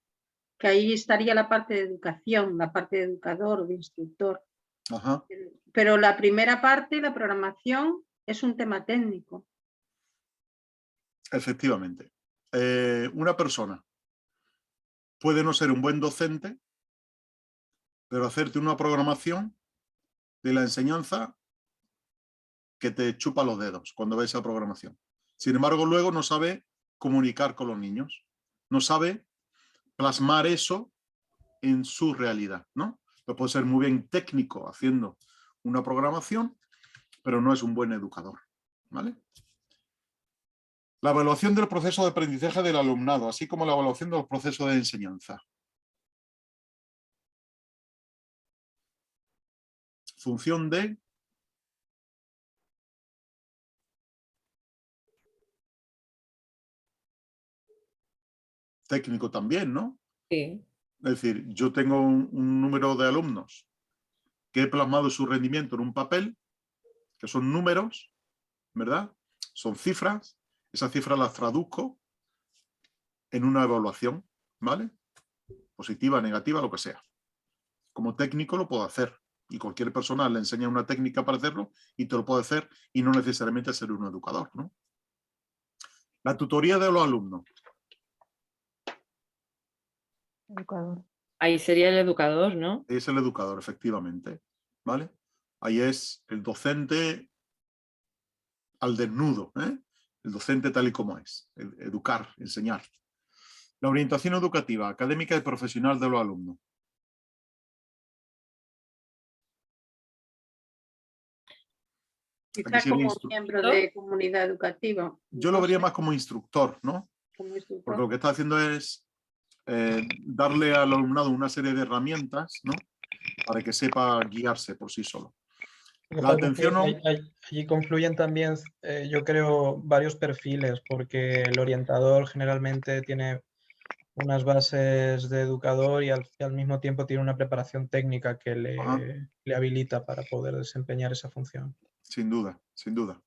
que ahí estaría la parte de educación, la parte de educador o de instructor. Ajá. Pero la primera parte, la programación, es un tema técnico. Efectivamente. Una persona puede no ser un buen docente, pero hacerte una programación de la enseñanza que te chupa los dedos cuando ves esa programación. Sin embargo, luego no sabe comunicar con los niños, no sabe plasmar eso en su realidad, ¿no? Lo puede ser muy bien técnico haciendo una programación, pero no es un buen educador, ¿vale? La evaluación del proceso de aprendizaje del alumnado, así como la evaluación de los procesos de enseñanza. Función de... técnico también, ¿no? Sí. Es decir, yo tengo un número de alumnos que he plasmado su rendimiento en un papel, que son números, ¿verdad? Son cifras, esas cifras las traduzco en una evaluación, ¿vale? Positiva, negativa, lo que sea. Como técnico lo puedo hacer y cualquier persona le enseña una técnica para hacerlo y te lo puede hacer y no necesariamente ser un educador, ¿no? La tutoría de los alumnos. Educador. Ahí sería el educador, ¿no? Es el educador, efectivamente, ¿vale? Ahí es el docente al desnudo, ¿eh? El docente tal y como es, educar, enseñar. La orientación educativa, académica y profesional de los alumnos. Quizá como miembro de comunidad educativa. Yo lo vería más como instructor, ¿no? Como instructor. Porque lo que está haciendo es darle al alumnado una serie de herramientas, ¿no? Para que sepa guiarse por sí solo. La atención... Allí confluyen también, yo creo, varios perfiles, porque el orientador generalmente tiene unas bases de educador y al mismo tiempo tiene una preparación técnica que le habilita para poder desempeñar esa función. Sin duda, sin duda.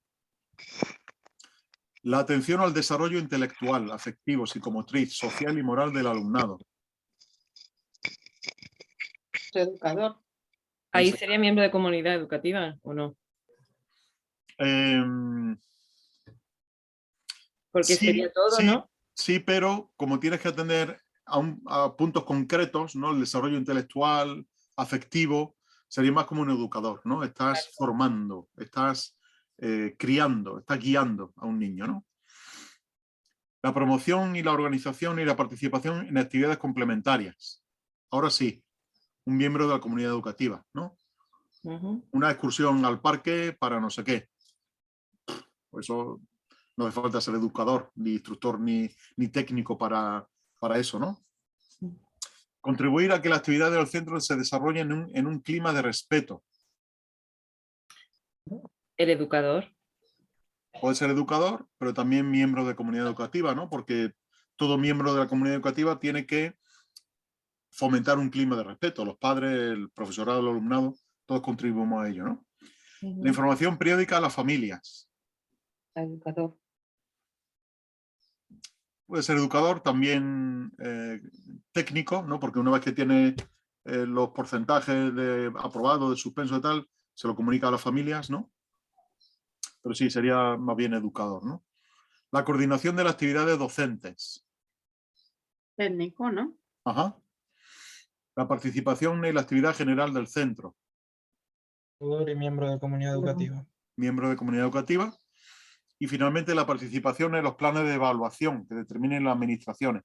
La atención al desarrollo intelectual, afectivo, psicomotriz, social y moral del alumnado. Educador. Ahí sería miembro de comunidad educativa, ¿o no? Porque Sí, sería todo, sí, ¿no? sí, pero como tienes que atender a puntos concretos, ¿no? El desarrollo intelectual, afectivo, sería más como un educador, ¿no? Estás formando, estás criando, estás guiando a un niño, ¿no? La promoción y la organización y la participación en actividades complementarias. Ahora sí, un miembro de la comunidad educativa, ¿no? Una excursión al parque para no sé qué. Pues eso no hace falta ser educador, ni instructor, ni técnico para eso, ¿no? Contribuir a que la actividad del centro se desarrolle en un clima de respeto. El educador. Puede ser educador, pero también miembro de comunidad educativa, ¿no? Porque todo miembro de la comunidad educativa tiene que fomentar un clima de respeto. Los padres, el profesorado, el alumnado, todos contribuimos a ello, ¿no? La información periódica a las familias. Educador. Puede ser educador, también técnico, ¿no? Porque una vez que tiene los porcentajes de aprobado, de suspenso y tal, se lo comunica a las familias, ¿no? Pero sí, sería más bien educador, ¿no? La coordinación de las actividades docentes. Técnico, ¿no? Ajá. La participación en la actividad general del centro. Y miembro de comunidad educativa. Miembro de comunidad educativa. Y finalmente la participación en los planes de evaluación que determinen las administraciones.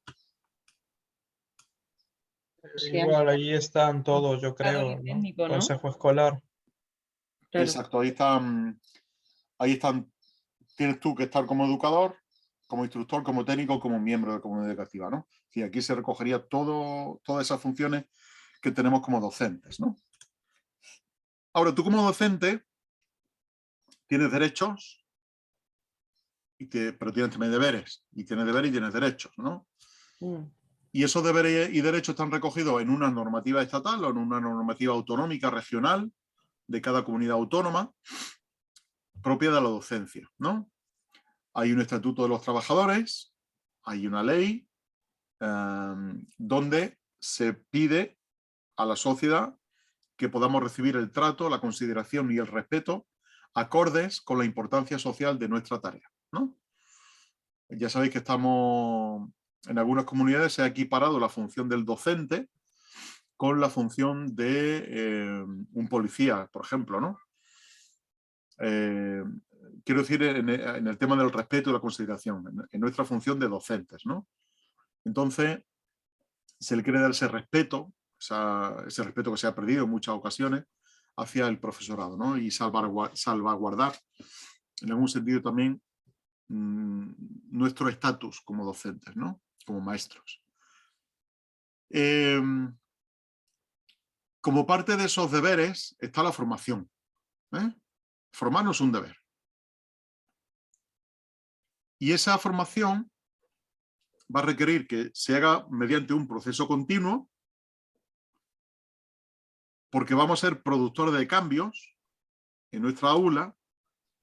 Igual, ahí están todos, yo creo, ¿no? Técnico, ¿no? Consejo escolar. Claro. Exacto, ahí están, tienes tú que estar como educador, como instructor, como técnico, como miembro de comunidad educativa, ¿no? Y aquí se recogería todas esas funciones que tenemos como docentes, ¿no? Ahora, tú como docente tienes derechos, pero tienes también deberes, y tienes deberes y tienes derechos, ¿no? Y esos deberes y derechos están recogidos en una normativa estatal o en una normativa autonómica regional de cada comunidad autónoma propia de la docencia, ¿no? Hay un estatuto de los trabajadores, hay una ley donde se pide a la sociedad que podamos recibir el trato, la consideración y el respeto acordes con la importancia social de nuestra tarea, ¿no? Ya sabéis que estamos, en algunas comunidades se ha equiparado la función del docente con la función de un policía, por ejemplo, ¿no? Quiero decir, en el tema del respeto y la consideración, en nuestra función de docentes, ¿no? Entonces, se le quiere dar ese respeto, ese respeto que se ha perdido en muchas ocasiones hacia el profesorado, ¿no? Y salvaguardar, en algún sentido también, nuestro estatus como docentes, ¿no? Como maestros. Como parte de esos deberes está la formación. Formarnos es un deber. Y esa formación va a requerir que se haga mediante un proceso continuo, porque vamos a ser productores de cambios en nuestra aula,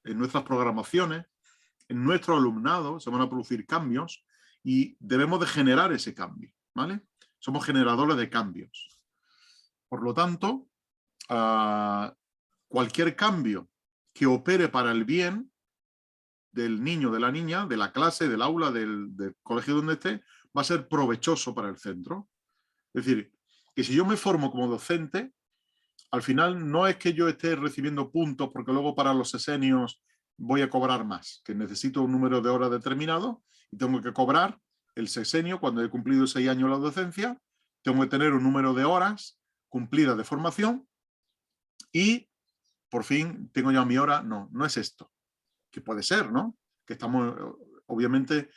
en nuestras programaciones, en nuestro alumnado, se van a producir cambios y debemos de generar ese cambio, ¿vale? Somos generadores de cambios. Por lo tanto, cualquier cambio que opere para el bien del niño, de la niña, de la clase, del aula, del colegio donde esté, va a ser provechoso para el centro. Es decir, que si yo me formo como docente, al final no es que yo esté recibiendo puntos porque luego para los sesenios voy a cobrar más, que necesito un número de horas determinado y tengo que cobrar el sexenio cuando he cumplido 6 años la docencia, tengo que tener un número de horas cumplidas de formación y por fin tengo ya mi hora. No, no es esto. Que puede ser, ¿no? Que estamos obviamente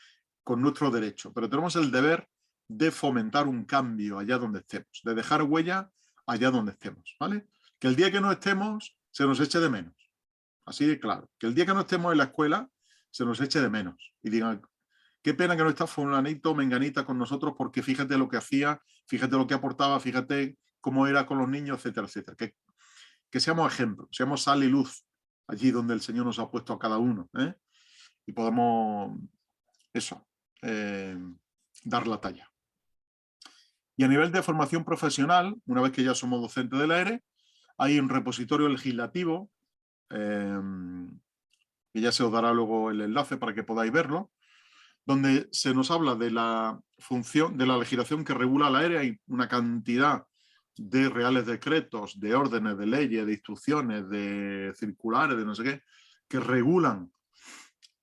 con nuestro derecho, pero tenemos el deber de fomentar un cambio allá donde estemos, de dejar huella allá donde estemos, ¿vale? Que el día que no estemos se nos eche de menos, así de claro. Que el día que no estemos en la escuela se nos eche de menos y digan qué pena que no está fulanito, menganita con nosotros, porque fíjate lo que hacía, fíjate lo que aportaba, fíjate cómo era con los niños, etcétera, etcétera. Que seamos ejemplos, seamos sal y luz allí donde el Señor nos ha puesto a cada uno, ¿eh? Y podamos, eso, dar la talla. Y a nivel de formación profesional, una vez que ya somos docentes de la ERE, hay un repositorio legislativo, que ya se os dará luego el enlace para que podáis verlo, donde se nos habla de la función, de la legislación que regula la ERE. Hay una cantidad de reales decretos, de órdenes, de leyes, de instrucciones, de circulares, de no sé qué, que regulan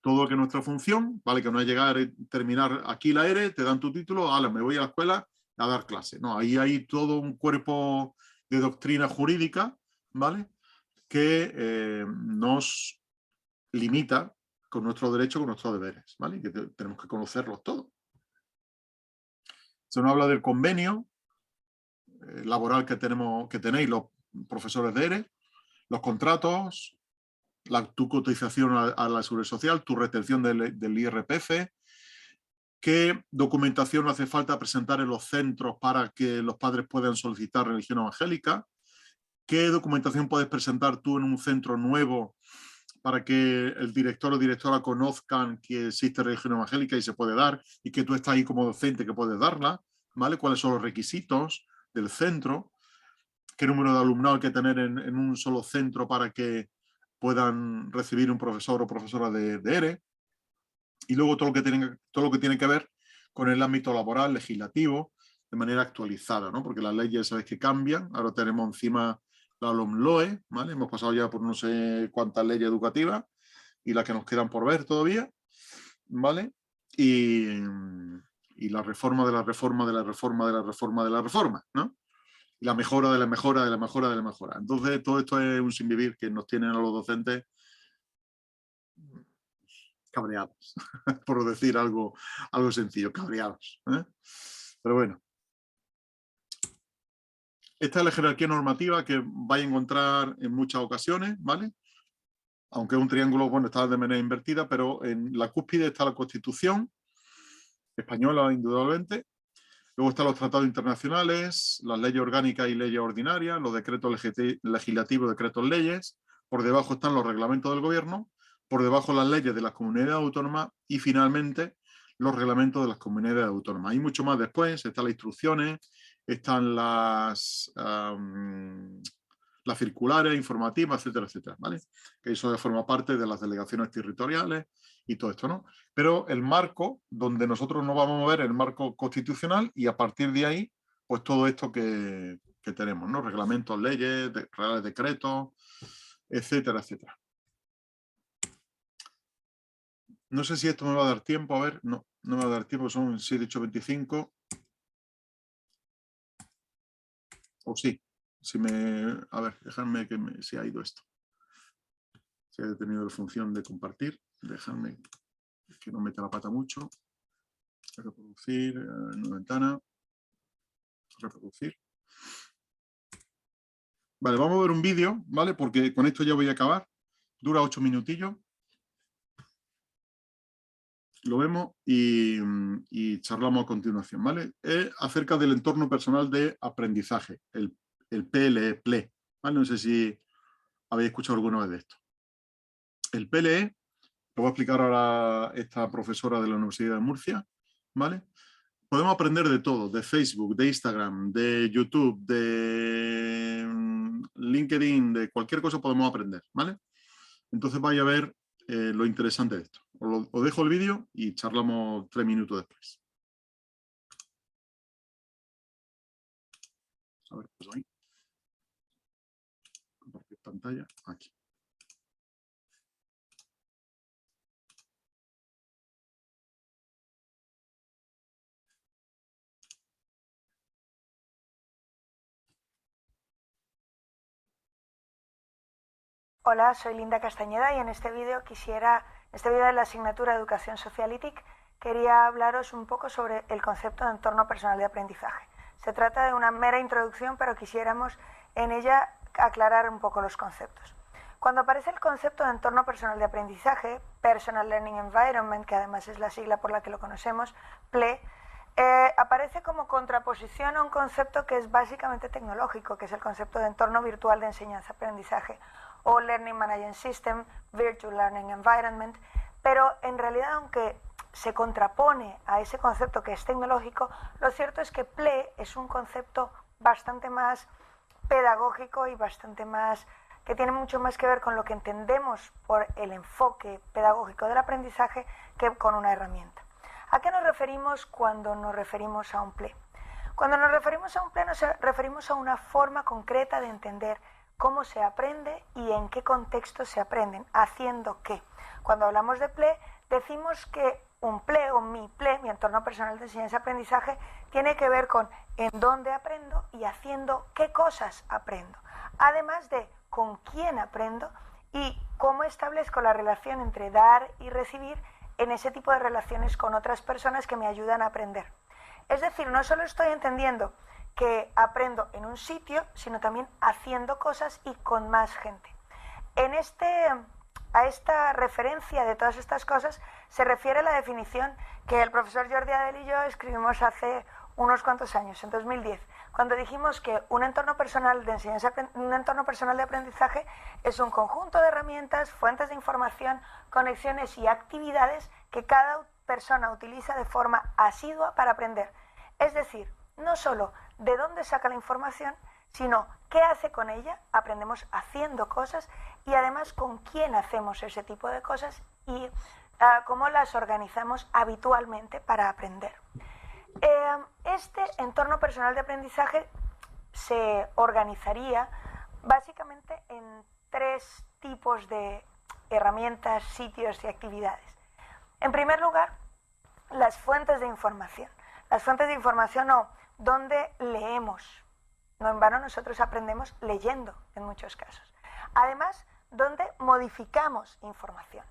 todo lo que es nuestra función, ¿vale? Que no es llegar y terminar aquí la ERE, te dan tu título, ala, me voy a la escuela a dar clase. No, ahí hay todo un cuerpo de doctrina jurídica, ¿vale? Que nos limita con nuestros derechos, con nuestros deberes, ¿vale? Que tenemos que conocerlos todos. Se nos habla del convenio laboral que tenéis los profesores de ERE, los contratos, tu cotización a la Seguridad Social, tu retención del IRPF, qué documentación hace falta presentar en los centros para que los padres puedan solicitar religión evangélica, qué documentación puedes presentar tú en un centro nuevo para que el director o directora conozcan que existe religión evangélica y se puede dar, y que tú estás ahí como docente que puedes darla, ¿vale? ¿Cuáles son los requisitos del centro? ¿Qué número de alumnado hay que tener en un solo centro para que puedan recibir un profesor o profesora de ERE? Y luego todo lo que tiene que ver con el ámbito laboral, legislativo, de manera actualizada, ¿no? Porque las leyes, sabes que cambian. Ahora tenemos encima la LOMLOE, ¿vale? Hemos pasado ya por no sé cuántas leyes educativas y las que nos quedan por ver todavía, ¿vale? Y la reforma de la reforma de la reforma de la reforma de la reforma, ¿no? Y la mejora de la mejora de la mejora de la mejora. Entonces, todo esto es un sinvivir que nos tienen a los docentes cabreados, por decir algo sencillo, cabreados, ¿eh? Pero bueno. Esta es la jerarquía normativa que vais a encontrar en muchas ocasiones, ¿vale? Aunque es un triángulo, bueno, está de manera invertida, pero en la cúspide está la Constitución española, indudablemente. Luego están los tratados internacionales, las leyes orgánicas y leyes ordinarias, los decretos legislativos, decretos leyes. Por debajo están los reglamentos del gobierno, por debajo las leyes de las comunidades autónomas y finalmente los reglamentos de las comunidades autónomas. Hay mucho más después, están las instrucciones, están las circulares informativas, etcétera, etcétera, ¿vale? Que eso ya forma parte de las delegaciones territoriales y todo esto, ¿no? Pero el marco donde nosotros nos vamos a mover es el marco constitucional y a partir de ahí, pues todo esto que tenemos, ¿no? Reglamentos, leyes, reales decretos, etcétera, etcétera. No sé si esto me va a dar tiempo, a ver, no me va a dar tiempo, son 7, 8, 25. O sí, a ver, dejadme que se ha ido esto. Se ha detenido la función de compartir, dejadme que no meta la pata mucho. Reproducir, nueva ventana, reproducir. Vale, vamos a ver un vídeo, ¿vale? Porque con esto ya voy a acabar. Dura 8 minutillos. Lo vemos y charlamos a continuación, ¿vale? Es acerca del entorno personal de aprendizaje, el PLE, ¿vale? No sé si habéis escuchado alguna vez de esto. El PLE, lo va a explicar ahora esta profesora de la Universidad de Murcia, ¿vale? Podemos aprender de todo, de Facebook, de Instagram, de YouTube, de LinkedIn, de cualquier cosa podemos aprender, ¿vale? Entonces vais a ver lo interesante de esto. Os dejo el vídeo y charlamos 3 minutos después. A ver, pues ahí. Compartir pantalla, aquí. Hola, soy Linda Castañeda y en este vídeo de la asignatura de Educación Social y TIC, quería hablaros un poco sobre el concepto de entorno personal de aprendizaje. Se trata de una mera introducción, pero quisiéramos en ella aclarar un poco los conceptos. Cuando aparece el concepto de entorno personal de aprendizaje, Personal Learning Environment, que además es la sigla por la que lo conocemos, PLE, aparece como contraposición a un concepto que es básicamente tecnológico, que es el concepto de entorno virtual de enseñanza-aprendizaje, o Learning Management System, Virtual Learning Environment, pero en realidad, aunque se contrapone a ese concepto que es tecnológico, lo cierto es que PLE es un concepto bastante más pedagógico y bastante más, que tiene mucho más que ver con lo que entendemos por el enfoque pedagógico del aprendizaje que con una herramienta. ¿A qué nos referimos cuando nos referimos a un PLE? Cuando nos referimos a un PLE nos referimos a una forma concreta de entender cómo se aprende y en qué contexto se aprenden, haciendo qué. Cuando hablamos de PLE, decimos que un PLE o mi PLE, mi entorno personal de enseñanza-aprendizaje, tiene que ver con en dónde aprendo y haciendo qué cosas aprendo. Además de con quién aprendo y cómo establezco la relación entre dar y recibir en ese tipo de relaciones con otras personas que me ayudan a aprender. Es decir, no solo estoy entendiendo que aprendo en un sitio, sino también haciendo cosas y con más gente. A esta referencia de todas estas cosas se refiere la definición que el profesor Jordi Adel y yo escribimos hace unos cuantos años, en 2010, cuando dijimos que un entorno personal de enseñanza, un entorno personal de aprendizaje es un conjunto de herramientas, fuentes de información, conexiones y actividades que cada persona utiliza de forma asidua para aprender. Es decir, no solo de dónde saca la información, sino qué hace con ella, aprendemos haciendo cosas y además con quién hacemos ese tipo de cosas y cómo las organizamos habitualmente para aprender. Este entorno personal de aprendizaje se organizaría básicamente en 3 tipos de herramientas, sitios y actividades. En primer lugar, las fuentes de información. Las fuentes de información o donde leemos. No en vano nosotros aprendemos leyendo en muchos casos. Además, donde modificamos información.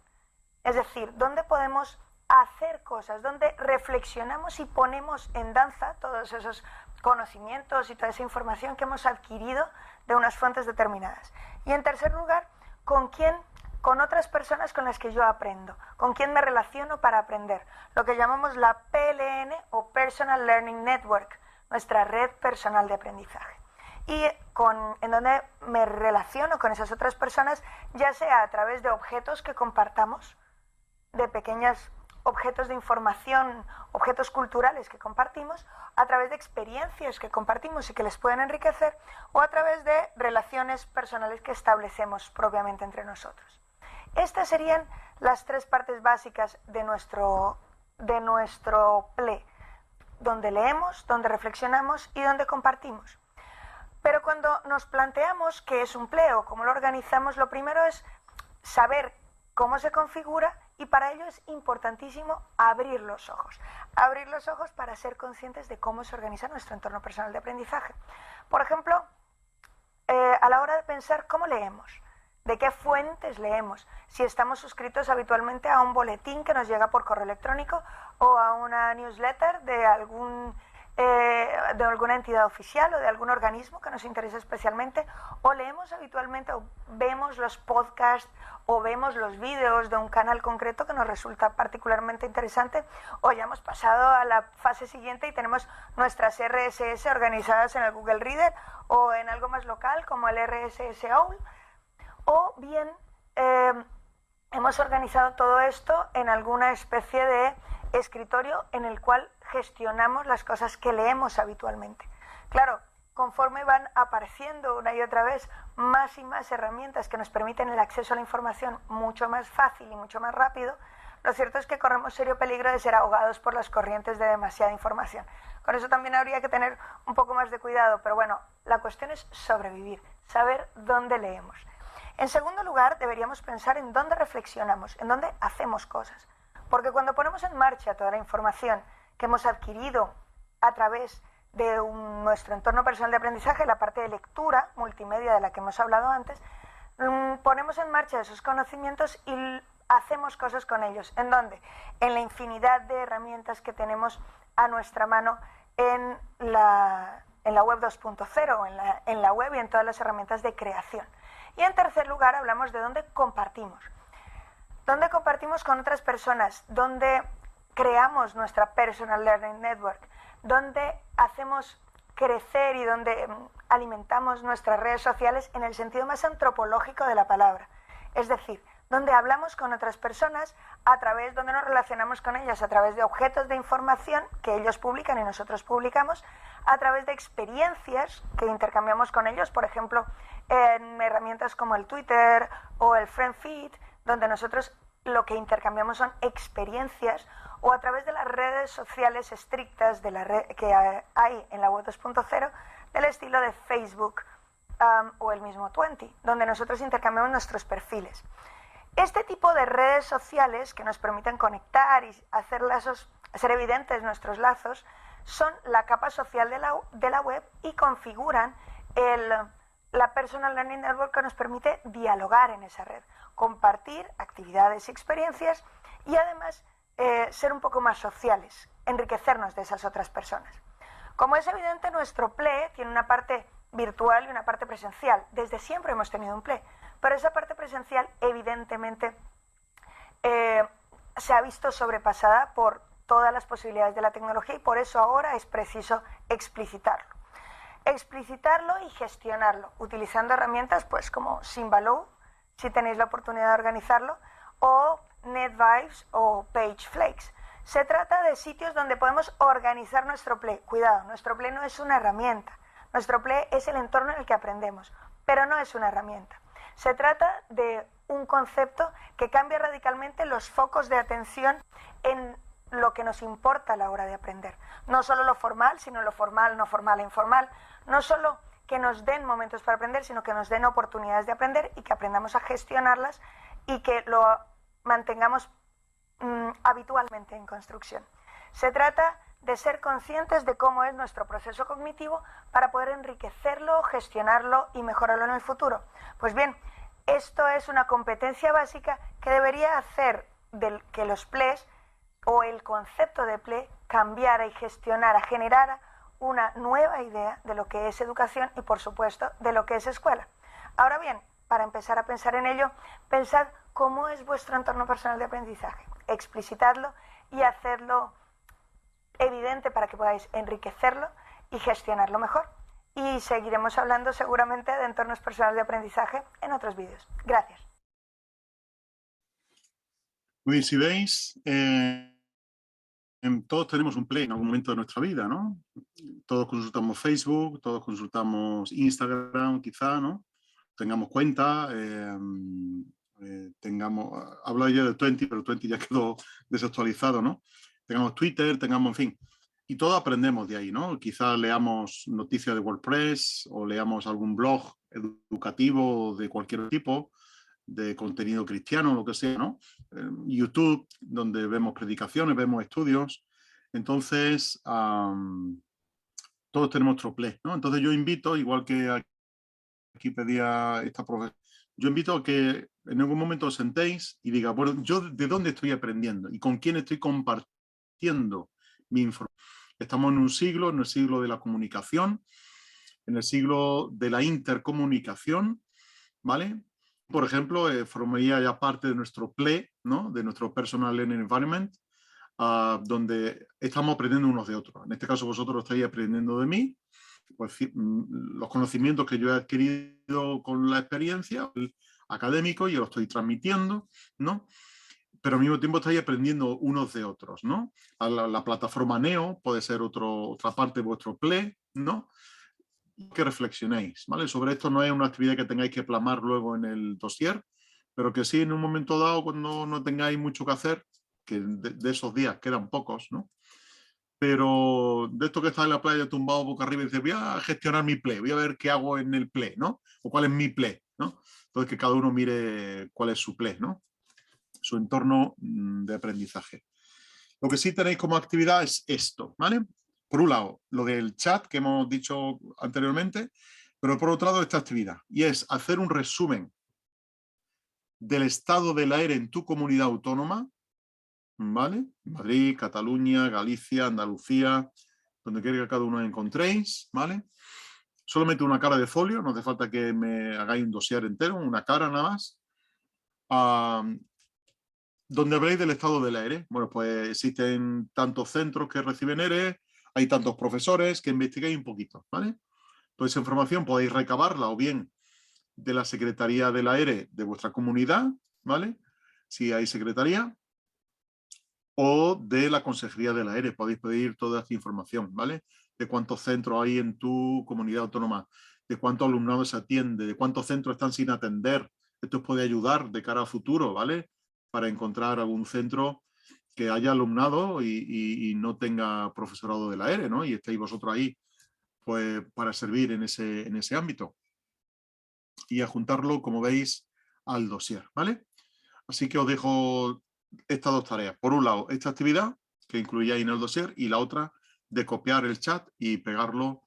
Es decir, donde podemos hacer cosas, donde reflexionamos y ponemos en danza todos esos conocimientos y toda esa información que hemos adquirido de unas fuentes determinadas. Y en tercer lugar, con otras personas con las que yo aprendo, con quién me relaciono para aprender, lo que llamamos la PLN o Personal Learning Network, nuestra red personal de aprendizaje. Y en donde me relaciono con esas otras personas, ya sea a través de objetos que compartamos, de pequeños objetos de información, objetos culturales que compartimos, a través de experiencias que compartimos y que les pueden enriquecer, o a través de relaciones personales que establecemos propiamente entre nosotros. Estas serían las 3 partes básicas de nuestro PLE, donde leemos, donde reflexionamos y donde compartimos. Pero cuando nos planteamos qué es un PLE o cómo lo organizamos, lo primero es saber cómo se configura y para ello es importantísimo abrir los ojos. Abrir los ojos para ser conscientes de cómo se organiza nuestro entorno personal de aprendizaje. Por ejemplo, a la hora de pensar cómo leemos, de qué fuentes leemos, si estamos suscritos habitualmente a un boletín que nos llega por correo electrónico o a una newsletter de alguna entidad oficial o de algún organismo que nos interese especialmente, o leemos habitualmente o vemos los podcasts o vemos los vídeos de un canal concreto que nos resulta particularmente interesante, o ya hemos pasado a la fase siguiente y tenemos nuestras RSS organizadas en el Google Reader o en algo más local como el RSS OWL, o bien hemos organizado todo esto en alguna especie de escritorio en el cual gestionamos las cosas que leemos habitualmente. Claro, conforme van apareciendo una y otra vez más y más herramientas que nos permiten el acceso a la información mucho más fácil y mucho más rápido, lo cierto es que corremos serio peligro de ser ahogados por las corrientes de demasiada información. Con eso también habría que tener un poco más de cuidado, pero bueno, la cuestión es sobrevivir, saber dónde leemos. En segundo lugar, deberíamos pensar en dónde reflexionamos, en dónde hacemos cosas. Porque cuando ponemos en marcha toda la información que hemos adquirido a través de nuestro entorno personal de aprendizaje, la parte de lectura multimedia de la que hemos hablado antes, ponemos en marcha esos conocimientos y hacemos cosas con ellos. ¿En dónde? En la infinidad de herramientas que tenemos a nuestra mano en la web 2.0, en la web y en todas las herramientas de creación. Y en tercer lugar hablamos de dónde compartimos. Dónde compartimos con otras personas, dónde creamos nuestra Personal Learning Network, dónde hacemos crecer y donde alimentamos nuestras redes sociales en el sentido más antropológico de la palabra. Es decir, donde hablamos con otras personas donde nos relacionamos con ellas a través de objetos de información que ellos publican y nosotros publicamos, a través de experiencias que intercambiamos con ellos, por ejemplo, en herramientas como el Twitter o el FriendFeed, donde nosotros lo que intercambiamos son experiencias, o a través de las redes sociales estrictas que hay en la web 2.0, del estilo de Facebook o el mismo Twenty, donde nosotros intercambiamos nuestros perfiles. Este tipo de redes sociales que nos permiten conectar y hacer lazos, hacer evidentes nuestros lazos, son la capa social de la web y configuran la Personal Learning Network que nos permite dialogar en esa red, compartir actividades y experiencias y además ser un poco más sociales, enriquecernos de esas otras personas. Como es evidente, nuestro PLE tiene una parte virtual y una parte presencial. Desde siempre hemos tenido un PLE, pero esa parte presencial evidentemente se ha visto sobrepasada por todas las posibilidades de la tecnología y por eso ahora es preciso explicitarlo. Explicitarlo y gestionarlo, utilizando herramientas pues como Symbaloo, si tenéis la oportunidad de organizarlo, o NetVibes o PageFlakes. Se trata de sitios donde podemos organizar nuestro PLE. Cuidado, nuestro PLE no es una herramienta. Nuestro PLE es el entorno en el que aprendemos, pero no es una herramienta. Se trata de un concepto que cambia radicalmente los focos de atención en lo que nos importa a la hora de aprender. No solo lo formal, sino lo formal, no formal e informal. No solo que nos den momentos para aprender, sino que nos den oportunidades de aprender y que aprendamos a gestionarlas y que lo mantengamos habitualmente en construcción. Se trata de ser conscientes de cómo es nuestro proceso cognitivo para poder enriquecerlo, gestionarlo y mejorarlo en el futuro. Pues bien, esto es una competencia básica que debería hacer que los PLEs o el concepto de PLE cambiara y gestionara, generara una nueva idea de lo que es educación y, por supuesto, de lo que es escuela. Ahora bien, para empezar a pensar en ello, pensad cómo es vuestro entorno personal de aprendizaje, explicitadlo y hacerlo evidente para que podáis enriquecerlo y gestionarlo mejor. Y seguiremos hablando seguramente de entornos personales de aprendizaje en otros vídeos. Gracias. Muy bien, si veis, todos tenemos un PLE en algún momento de nuestra vida, ¿no? Todos consultamos Facebook, todos consultamos Instagram, quizá, ¿no? Tengamos cuenta, hablo ayer de Twenty, pero Twenty ya quedó desactualizado, ¿no? Tengamos Twitter, tengamos, en fin, y todos aprendemos de ahí, ¿no? Quizás leamos noticias de WordPress o leamos algún blog educativo de cualquier tipo, de contenido cristiano, lo que sea, ¿no? YouTube, donde vemos predicaciones, vemos estudios. Entonces, todos tenemos nuestro PLE, ¿no? Entonces yo invito, igual que aquí pedía esta profesora, yo invito a que en algún momento os sentéis y diga, bueno, yo de dónde estoy aprendiendo y con quién estoy compartiendo mi información. Estamos en el siglo de la comunicación, en el siglo de la intercomunicación, ¿vale? Por ejemplo, formaría ya parte de nuestro PLE, ¿no? De nuestro Personal Learning Environment, donde estamos aprendiendo unos de otros. En este caso vosotros estáis aprendiendo de mí, pues, los conocimientos que yo he adquirido con la experiencia académico, yo los estoy transmitiendo, ¿no? Pero al mismo tiempo estáis aprendiendo unos de otros, ¿no? La plataforma Neo puede ser otra parte de vuestro PLE, ¿no? Que reflexionéis, ¿vale? Sobre esto no es una actividad que tengáis que plasmar luego en el dossier, pero que sí en un momento dado, cuando no tengáis mucho que hacer, que de esos días quedan pocos, ¿no? Pero de esto que está en la playa tumbado boca arriba y dice, voy a gestionar mi PLE, voy a ver qué hago en el PLE, ¿no? O cuál es mi PLE, ¿no? Entonces que cada uno mire cuál es su PLE, ¿no? Su entorno de aprendizaje. Lo que sí tenéis como actividad es esto, ¿vale? Por un lado, lo del chat que hemos dicho anteriormente, pero por otro lado esta actividad, y es hacer un resumen del estado del aire en tu comunidad autónoma, ¿vale? Madrid, Cataluña, Galicia, Andalucía, donde quiera que cada uno encontréis, ¿vale? solamente una cara de folio, no hace falta que me hagáis un dossier entero, una cara nada más, donde habléis del estado del ERE. Bueno, pues existen tantos centros que reciben ERE, hay tantos profesores, que investiguéis un poquito, ¿vale? Toda esa información podéis recabarla o bien de la Secretaría de la ERE de vuestra comunidad, ¿vale? Si hay secretaría, o de la Consejería de la ERE. Podéis pedir toda esta información, ¿vale? De cuántos centros hay en tu comunidad autónoma, de cuántos alumnados se atiende, de cuántos centros están sin atender. Esto os puede ayudar de cara a futuro, ¿vale? Para encontrar algún centro que haya alumnado y no tenga profesorado de la ERE, ¿no? Y estéis vosotros ahí, pues, para servir en ese ámbito. Y adjuntarlo, como veis, al dossier, ¿vale? Así que os dejo estas dos tareas. Por un lado, esta actividad que incluíais en el dossier, y la otra de copiar el chat y pegarlo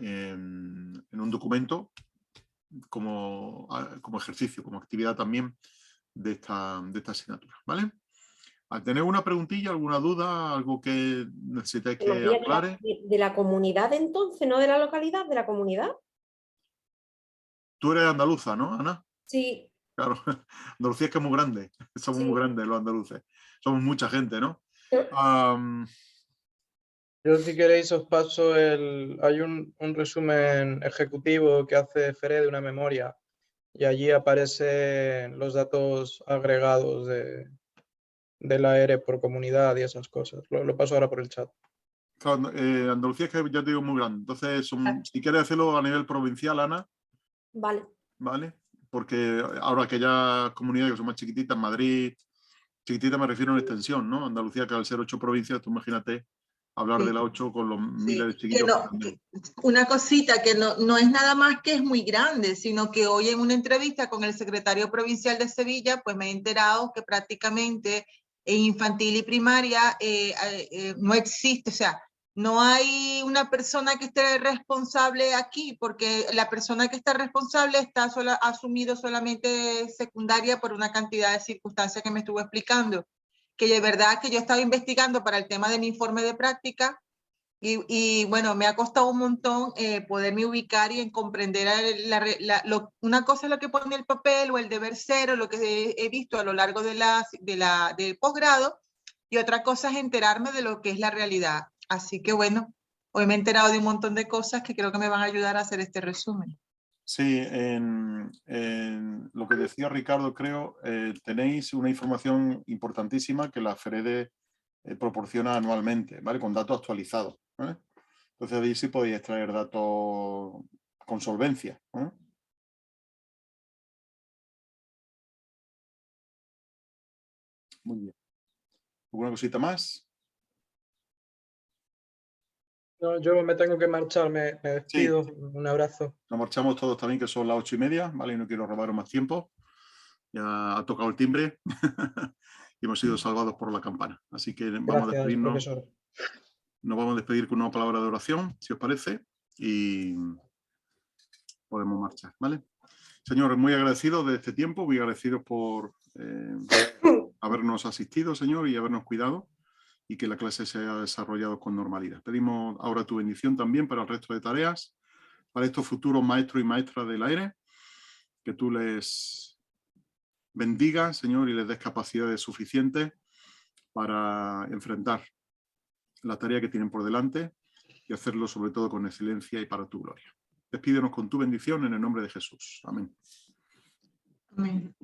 en un documento como ejercicio, como actividad también de esta asignatura, ¿vale? Al tener una preguntilla, alguna duda, algo que necesitéis que aclare. De la comunidad entonces, no de la localidad, de la comunidad. Tú eres andaluza, ¿no, Ana? Sí. Claro, Andalucía es que es muy grande, somos muy grandes los andaluces, somos mucha gente, ¿no? Yo, si queréis, os paso hay un resumen ejecutivo que hace Fere de una memoria y allí aparecen los datos agregados de la ERE por comunidad y esas cosas. Lo paso ahora por el chat. Claro, Andalucía es que ya te digo muy grande, entonces si quieres hacerlo a nivel provincial, Ana. Vale. ¿Vale? Porque ahora aquellas comunidades que son más chiquititas, Madrid, chiquitita me refiero en extensión, ¿no? Andalucía, que al ser 8 provincias, tú imagínate hablar de la 8 con los miles de chiquillos. Una cosita que no es nada más que es muy grande, sino que hoy en una entrevista con el secretario provincial de Sevilla, pues me he enterado que prácticamente en infantil y primaria no existe, o sea, no hay una persona que esté responsable aquí, porque la persona que está responsable está asumido solamente secundaria por una cantidad de circunstancias que me estuvo explicando. Que de verdad que yo estaba investigando para el tema de mi informe de práctica y bueno, me ha costado un montón poderme ubicar y en comprender una cosa es lo que pone el papel o el deber ser o lo que he visto a lo largo del posgrado y otra cosa es enterarme de lo que es la realidad. Así que bueno, hoy me he enterado de un montón de cosas que creo que me van a ayudar a hacer este resumen. Sí, en lo que decía Ricardo, creo, tenéis una información importantísima que la FEREDE proporciona anualmente, ¿vale? Con datos actualizados, ¿vale? Entonces ahí sí podéis extraer datos con solvencia, ¿eh? Muy bien. ¿Alguna cosita más? No, yo me tengo que marchar, me despido. Sí. Un abrazo. Nos marchamos todos también, que son las 8:30, ¿vale? Y no quiero robaros más tiempo. Ya ha tocado el timbre y hemos sido salvados por la campana. Así que vamos a despedirnos. Profesor. Nos vamos a despedir con una palabra de oración, si os parece, y podemos marchar, ¿vale? Señor, muy agradecidos de este tiempo, muy agradecidos por habernos asistido, Señor, y habernos cuidado, y que la clase se haya desarrollado con normalidad. Pedimos ahora tu bendición también para el resto de tareas, para estos futuros maestros y maestras del aire, que tú les bendigas, Señor, y les des capacidades suficientes para enfrentar la tarea que tienen por delante y hacerlo sobre todo con excelencia y para tu gloria. Despídenos con tu bendición en el nombre de Jesús. Amén. Amén.